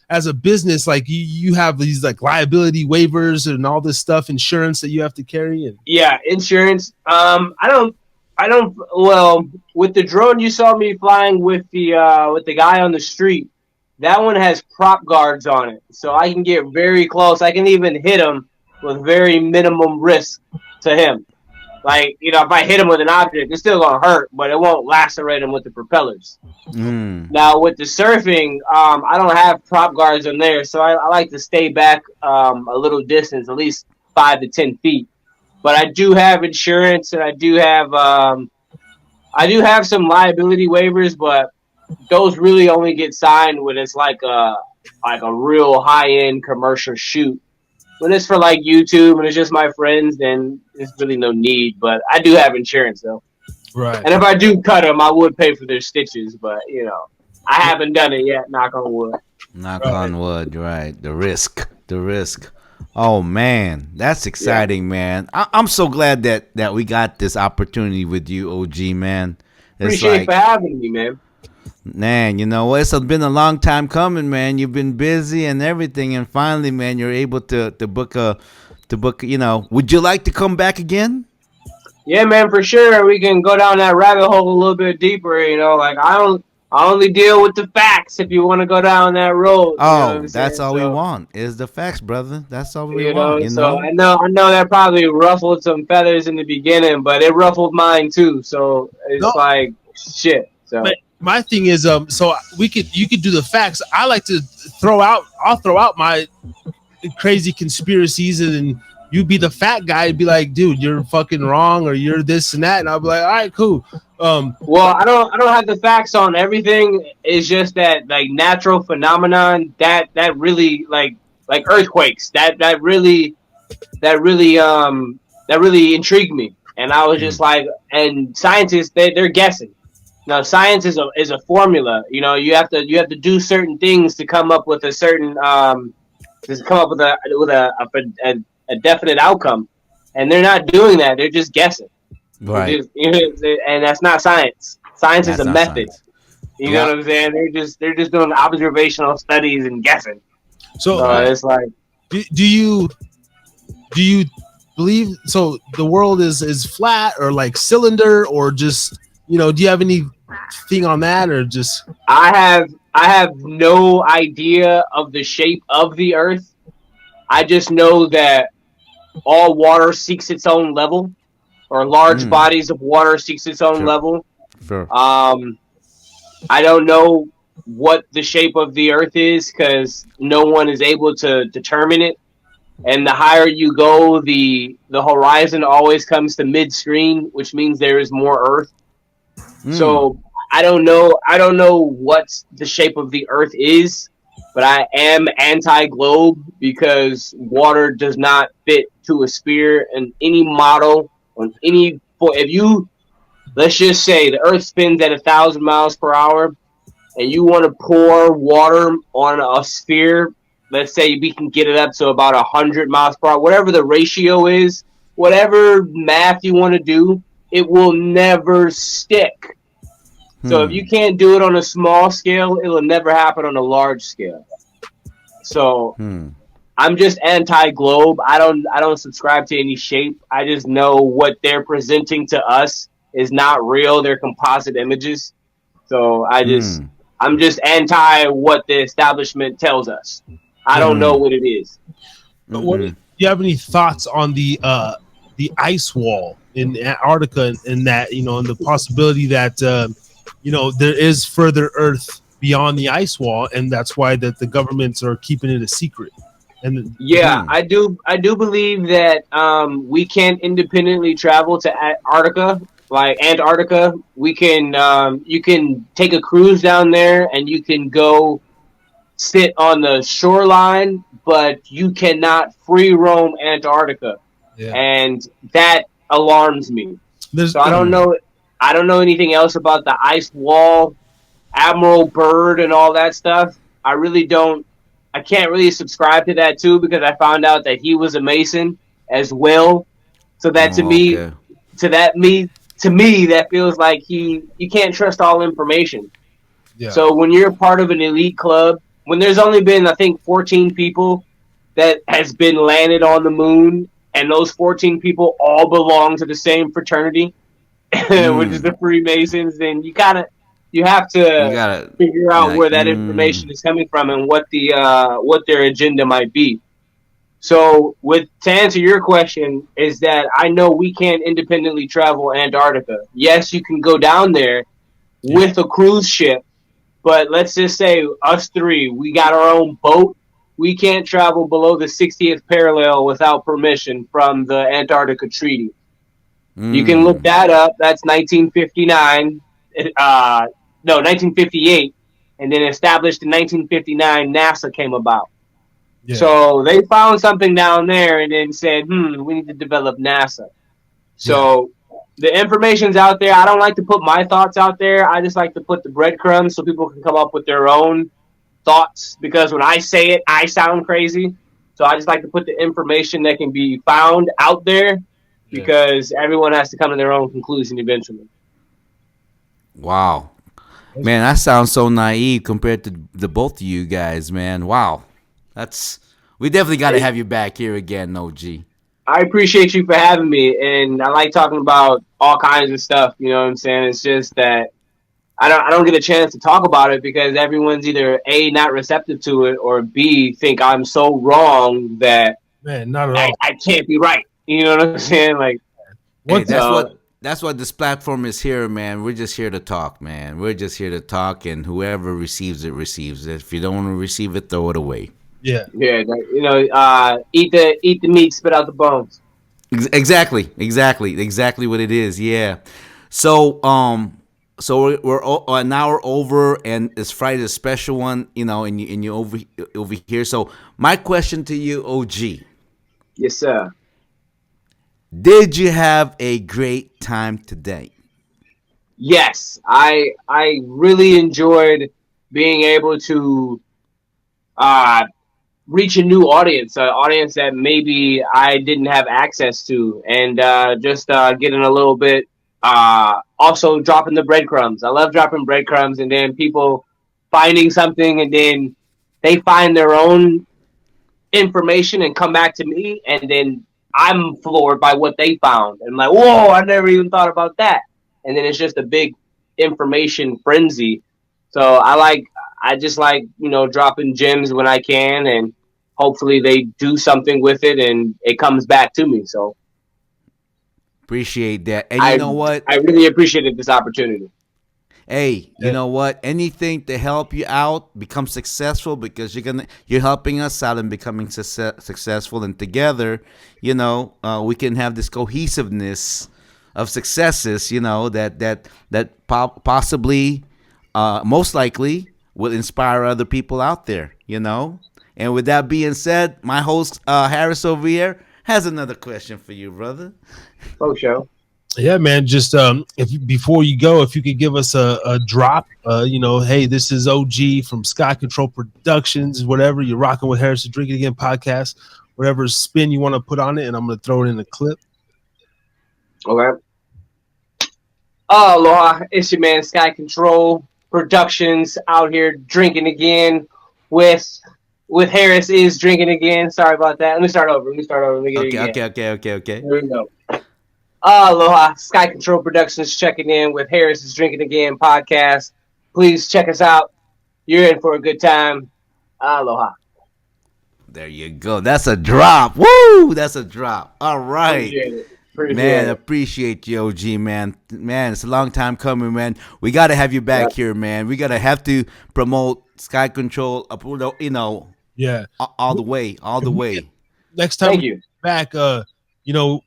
Speaker 2: as a business, like you have these like liability waivers and all this stuff, insurance that you have to carry. And
Speaker 4: insurance. I don't. Well, with the drone you saw me flying with the guy on the street, that one has prop guards on it, so I can get very close. I can even hit him with very minimum risk to him. Like, if I hit him with an object, it's still gonna hurt, but it won't lacerate him with the propellers. Now with the surfing, I don't have prop guards in there, so I like to stay back a little distance, at least 5 to 10 feet. But I do have insurance, and I do have some liability waivers, but those really only get signed when it's like a real high end commercial shoot. When it's for like YouTube and it's just my friends, then there's really no need. But I do have insurance though.
Speaker 2: Right.
Speaker 4: And if I do cut them, I would pay for their stitches. But I haven't done it yet. Knock on wood.
Speaker 3: Knock on wood. Right. The risk. Oh man, that's exciting, man. I'm so glad that we got this opportunity with you, OG, man.
Speaker 4: Appreciate for having me, man.
Speaker 3: Man, it's been a long time coming, man. You've been busy and everything, and finally, man, you're able to book. Would you like to come back again?
Speaker 4: Yeah, man, for sure. We can go down that rabbit hole a little bit deeper. I only deal with the facts. If you want to go down that road,
Speaker 3: that's all we want is the facts, brother. That's all we want.
Speaker 4: So I know that probably ruffled some feathers in the beginning, but it ruffled mine too. So it's like shit. So.
Speaker 2: But my thing is, so you could do the facts. I like to I'll throw out my crazy conspiracies, and then you be the fat guy and be like, dude, you're fucking wrong, or you're this and that, and I'll be like, all right, cool.
Speaker 4: Well, I don't have the facts on everything. It's just that like natural phenomenon that really like earthquakes that really intrigued me, and I was just like, and scientists they're guessing. Now, science is a formula. You have to do certain things to come up with a certain a definite outcome, and they're not doing that. They're just guessing.
Speaker 3: Right.
Speaker 4: And that's not science. Science is a method.
Speaker 3: Science.
Speaker 4: You know what I'm saying? They're just doing observational studies and guessing.
Speaker 2: So
Speaker 4: it's like,
Speaker 2: do you believe so the world is flat or like cylinder, or just do you have anything on that, or just?
Speaker 4: I have no idea of the shape of the earth. I just know that all water seeks its own level, or large bodies of water seeks its own level.
Speaker 3: Sure.
Speaker 4: I don't know what the shape of the earth is because no one is able to determine it. And the higher you go, the horizon always comes to midstream, which means there is more earth. So I don't know what the shape of the earth is, but I am anti-globe because water does not fit to a sphere in any model on any. Let's just say the earth spins at 1,000 miles per hour, and you want to pour water on a sphere. Let's say we can get it up to about 100 miles per hour, whatever the ratio is, whatever math you want to do. it will never stick. So if you can't do it on a small scale, it will never happen on a large scale. So I'm just anti-globe. I don't subscribe to any shape. I just know what they're presenting to us is not real. They're composite images. So I'm just anti what the establishment tells us. I don't know what it is.
Speaker 2: But what do you have any thoughts on the ice wall in Antarctica and that, you know, and the possibility that you know, there is further Earth beyond the ice wall, and that's why that the governments are keeping it a secret. And
Speaker 4: Yeah, I do believe that we can't independently travel to Antarctica. Like Antarctica, we can you can take a cruise down there and you can go sit on the shoreline, but you cannot free roam Antarctica, and that alarms me. So I don't know. I don't know anything else about the ice wall, Admiral Byrd, and all that stuff. I really don't. I can't really subscribe to that too because I found out that he was a Mason as well. So that to me, that feels like you can't trust all information. Yeah. So when you're part of an elite club, when there's only been, I think, 14 people that has been landed on the moon, and those 14 people all belong to the same fraternity, which is the Freemasons, then you have to figure out where that information is coming from and what their agenda might be. So, to answer your question, is that I know we can't independently travel Antarctica. Yes, you can go down there with a cruise ship, but let's just say us three, we got our own boat. We can't travel below the 60th parallel without permission from the Antarctica Treaty. You can look that up. That's 1959. 1958. And then established in 1959, NASA came about. Yeah. So they found something down there and then said, we need to develop NASA. So the information's out there. I don't like to put my thoughts out there. I just like to put the breadcrumbs so people can come up with their own thoughts, because when I say it, I sound crazy. So I just like to put the information that can be found out there, because everyone has to come to their own conclusion eventually.
Speaker 3: Wow. Man, that sounds so naive compared to the both of you guys, man. Wow. We definitely got to have you back here again, OG.
Speaker 4: I appreciate you for having me, and I like talking about all kinds of stuff, you know what I'm saying? It's just that I don't get a chance to talk about it because everyone's either A, not receptive to it, or B, think I'm so wrong that
Speaker 2: not at all.
Speaker 4: I can't be right. You know what I'm saying? Like,
Speaker 3: hey, that's what this platform is here, man. We're just here to talk, man. We're just here to talk, and whoever receives it, receives it. If you don't want to receive it, throw it away.
Speaker 4: Yeah. You know, eat the meat, spit out the bones.
Speaker 3: Exactly what it is. Yeah. So we're an hour over, and it's Friday's special one, you know, and you over here. So my question to you, OG.
Speaker 4: Yes, sir.
Speaker 3: Did you have a great time today?
Speaker 4: Yes, I really enjoyed being able to reach a new audience, an audience that maybe I didn't have access to, and just getting a little bit, also dropping the breadcrumbs. I love dropping breadcrumbs, and then people finding something, and then they find their own information and come back to me, and then I'm floored by what they found. And I'm like, whoa, I never even thought about that. And then it's just a big information frenzy. So I just like, you know, dropping gems when I can, and hopefully they do something with it and it comes back to me. So
Speaker 3: appreciate that. And you know what?
Speaker 4: I really appreciated this opportunity.
Speaker 3: Hey, you know what? Anything to help you out, become successful, because you're helping us out and becoming successful, and together, you know, we can have this cohesiveness of successes, you know, that possibly, most likely, will inspire other people out there, you know. And with that being said, my host Harris over here has another question for you, brother.
Speaker 4: Oh, show.
Speaker 2: Yeah, man. Just before you go, if you could give us a drop, you know, hey, this is OG from Sky Control Productions, whatever. You're rocking with Harris, the Drinkin Again podcast, whatever spin you want to put on it, and I'm going to throw it in the clip.
Speaker 4: Okay. Aloha, it's your man Sky Control Productions out here drinking again with Harris is drinking again. Sorry about that. Let me start over. Let me get it
Speaker 3: Okay,
Speaker 4: again.
Speaker 3: okay, okay, okay, okay.
Speaker 4: There we go. Aloha, Sky Control Productions checking in with Harris is drinking again podcast. Please check us out. You're in for a good time. Aloha.
Speaker 3: There you go. That's a drop. Woo! That's a drop. All right.
Speaker 4: Appreciate it. Appreciate
Speaker 3: Man,
Speaker 4: it.
Speaker 3: appreciate you, OG, man. Man, it's a long time coming, man. We got to have you back
Speaker 4: Yep.
Speaker 3: here, man. We got to have to promote Sky Control,
Speaker 2: Yeah.
Speaker 3: all the way, all the way.
Speaker 2: Next time
Speaker 4: Thank
Speaker 2: we
Speaker 4: you.
Speaker 2: back,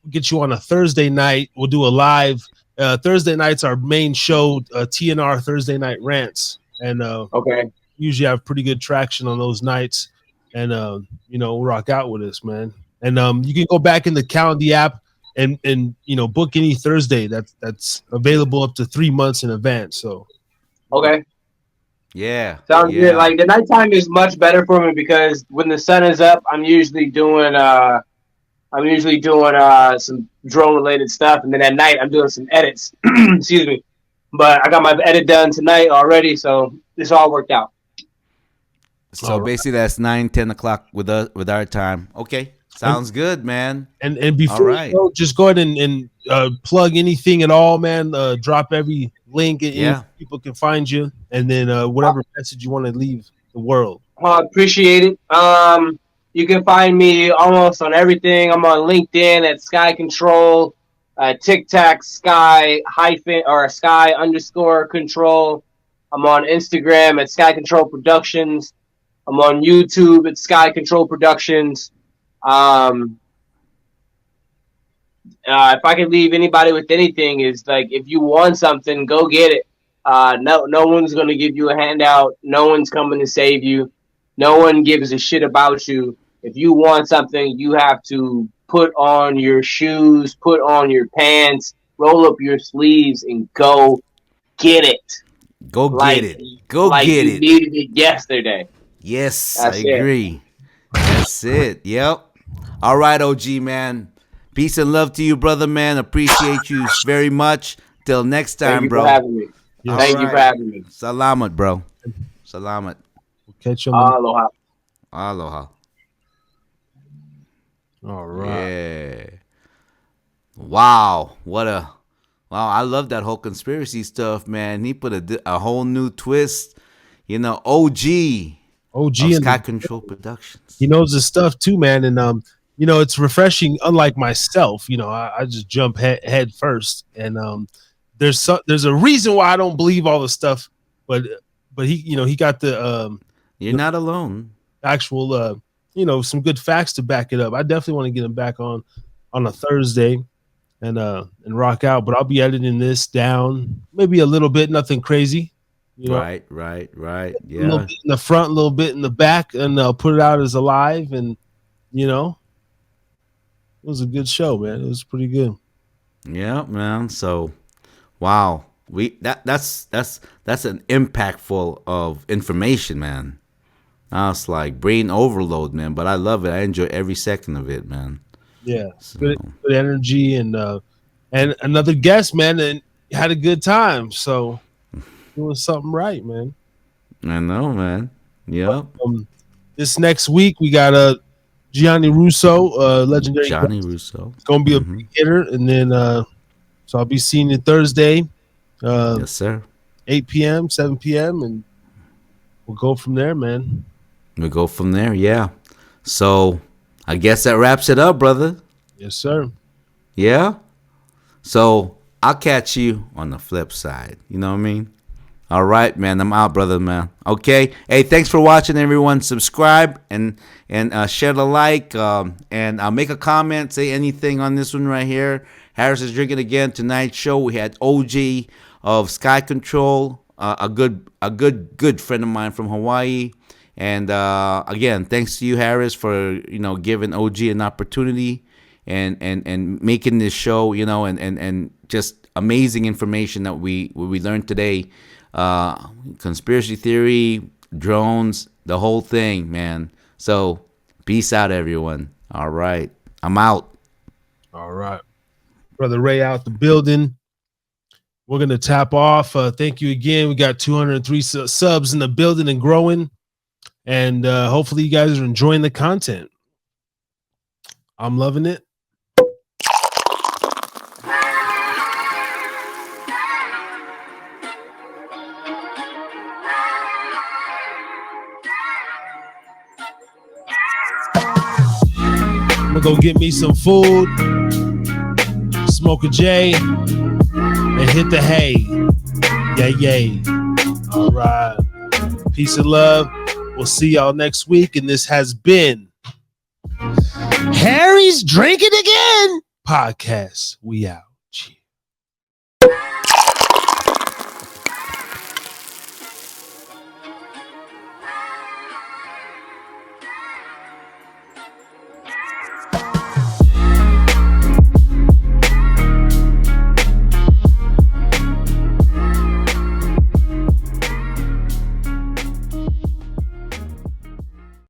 Speaker 2: get you on a Thursday night. We'll do a live. Thursday night's our main show, TNR Thursday Night Rants, and
Speaker 4: Okay.
Speaker 2: usually have pretty good traction on those nights. And rock out with us, man. And you can go back in the Calendly app and book any Thursday that's available up to 3 months in advance. So
Speaker 4: Okay.
Speaker 3: Yeah.
Speaker 4: Sounds good.
Speaker 3: Yeah.
Speaker 4: Like the nighttime is much better for me because when the sun is up, I'm usually doing some drone related stuff, and then at night I'm doing some edits. Excuse me, but I got my edit done tonight already, so this all worked out.
Speaker 3: So
Speaker 2: all right.
Speaker 3: basically, that's 9, 10 o'clock with us with our time. Okay, sounds good, man.
Speaker 2: And before
Speaker 3: All right.
Speaker 2: you go, just go ahead and plug anything at all, man. Drop every link and
Speaker 3: Yeah.
Speaker 2: people can find you, and then whatever message you want to leave the world.
Speaker 4: Appreciate it. You can find me almost on everything. I'm on LinkedIn at Sky Control, TikTok Sky hyphen or Sky underscore Control. I'm on Instagram at Sky Control Productions. I'm on YouTube at Sky Control Productions. Um, if I could leave anybody with anything, is like if you want something, go get it. No one's gonna give you a handout. No one's coming to save you. No one gives a shit about you. If you want something, you have to put on your shoes, put on your pants, roll up your sleeves, and go get it.
Speaker 3: Go get
Speaker 4: Like
Speaker 3: it. Go
Speaker 4: like
Speaker 3: get
Speaker 4: you
Speaker 3: it.
Speaker 4: needed it yesterday.
Speaker 3: Yes, I
Speaker 4: That's it.
Speaker 3: agree. That's it. Yep. All right, OG, man. Peace and love to you, brother, man. Appreciate you very much. Till next
Speaker 4: Thank
Speaker 3: time,
Speaker 4: you
Speaker 3: bro.
Speaker 4: for having me.
Speaker 2: Yes.
Speaker 4: Thank you for having me.
Speaker 3: Salamat, bro. Salamat.
Speaker 2: We'll catch you on the.
Speaker 4: Aloha.
Speaker 3: Aloha.
Speaker 2: All right.
Speaker 3: Yeah. Wow. Wow. I love that whole conspiracy stuff, man. He put a whole new twist. OG
Speaker 2: OG
Speaker 3: of
Speaker 2: and
Speaker 3: Sky Control Productions.
Speaker 2: he knows his stuff too, man. And it's refreshing. Unlike myself, I just jump head first, and there's a reason why I don't believe all the stuff, but he got the
Speaker 3: You're not alone.
Speaker 2: actual some good facts to back it up. I definitely want to get him back on a Thursday and rock out. But I'll be editing this down maybe a little bit, nothing crazy.
Speaker 3: Right.
Speaker 2: A little
Speaker 3: Yeah.
Speaker 2: bit in the front, a little bit in the back, and put it out as a live. And it was a good show, man. It was pretty good.
Speaker 3: Yeah, man. So, wow. That's an impactful of information, man. I was like brain overload, man. But I love it. I enjoy every second of it, man.
Speaker 2: Yeah,
Speaker 3: So,
Speaker 2: good energy and another guest, man, and had a good time. So doing something right, man.
Speaker 3: I know, man. Yep.
Speaker 2: This next week we got Gianni Russo, legendary.
Speaker 3: Johnny Russo.
Speaker 2: It's gonna be a big hitter, and then so I'll be seeing you Thursday,
Speaker 3: Yes, sir.
Speaker 2: 8 p.m., 7 p.m., and we'll go from there, man.
Speaker 3: We go from there. Yeah. So, I guess that wraps it up, brother.
Speaker 2: Yes, sir.
Speaker 3: Yeah. So I'll catch you on the flip side. You know what I mean? All right, man. I'm out, brother, man. Okay. Hey, thanks for watching, everyone. Subscribe and share the like and make a comment. Say anything on this one right here. Harris is drinking again. Tonight's show we had OG of Sky Control, a good friend of mine from Hawaii. And again, thanks to you, Harris, for giving OG an opportunity and making this show, and just amazing information that we learned today. Conspiracy theory, drones, the whole thing, man. So peace out, everyone. All right, I'm out.
Speaker 2: All right, brother Ray out the building. We're going to tap off. Thank you again. We got 203 subs in the building and growing. And hopefully you guys are enjoying the content. I'm loving it. I'm going to go get me some food, smoke a J, and hit the hay. Yay. All right. Peace and love. We'll see y'all next week. And this has been Harry's Drinking Again podcast. We out.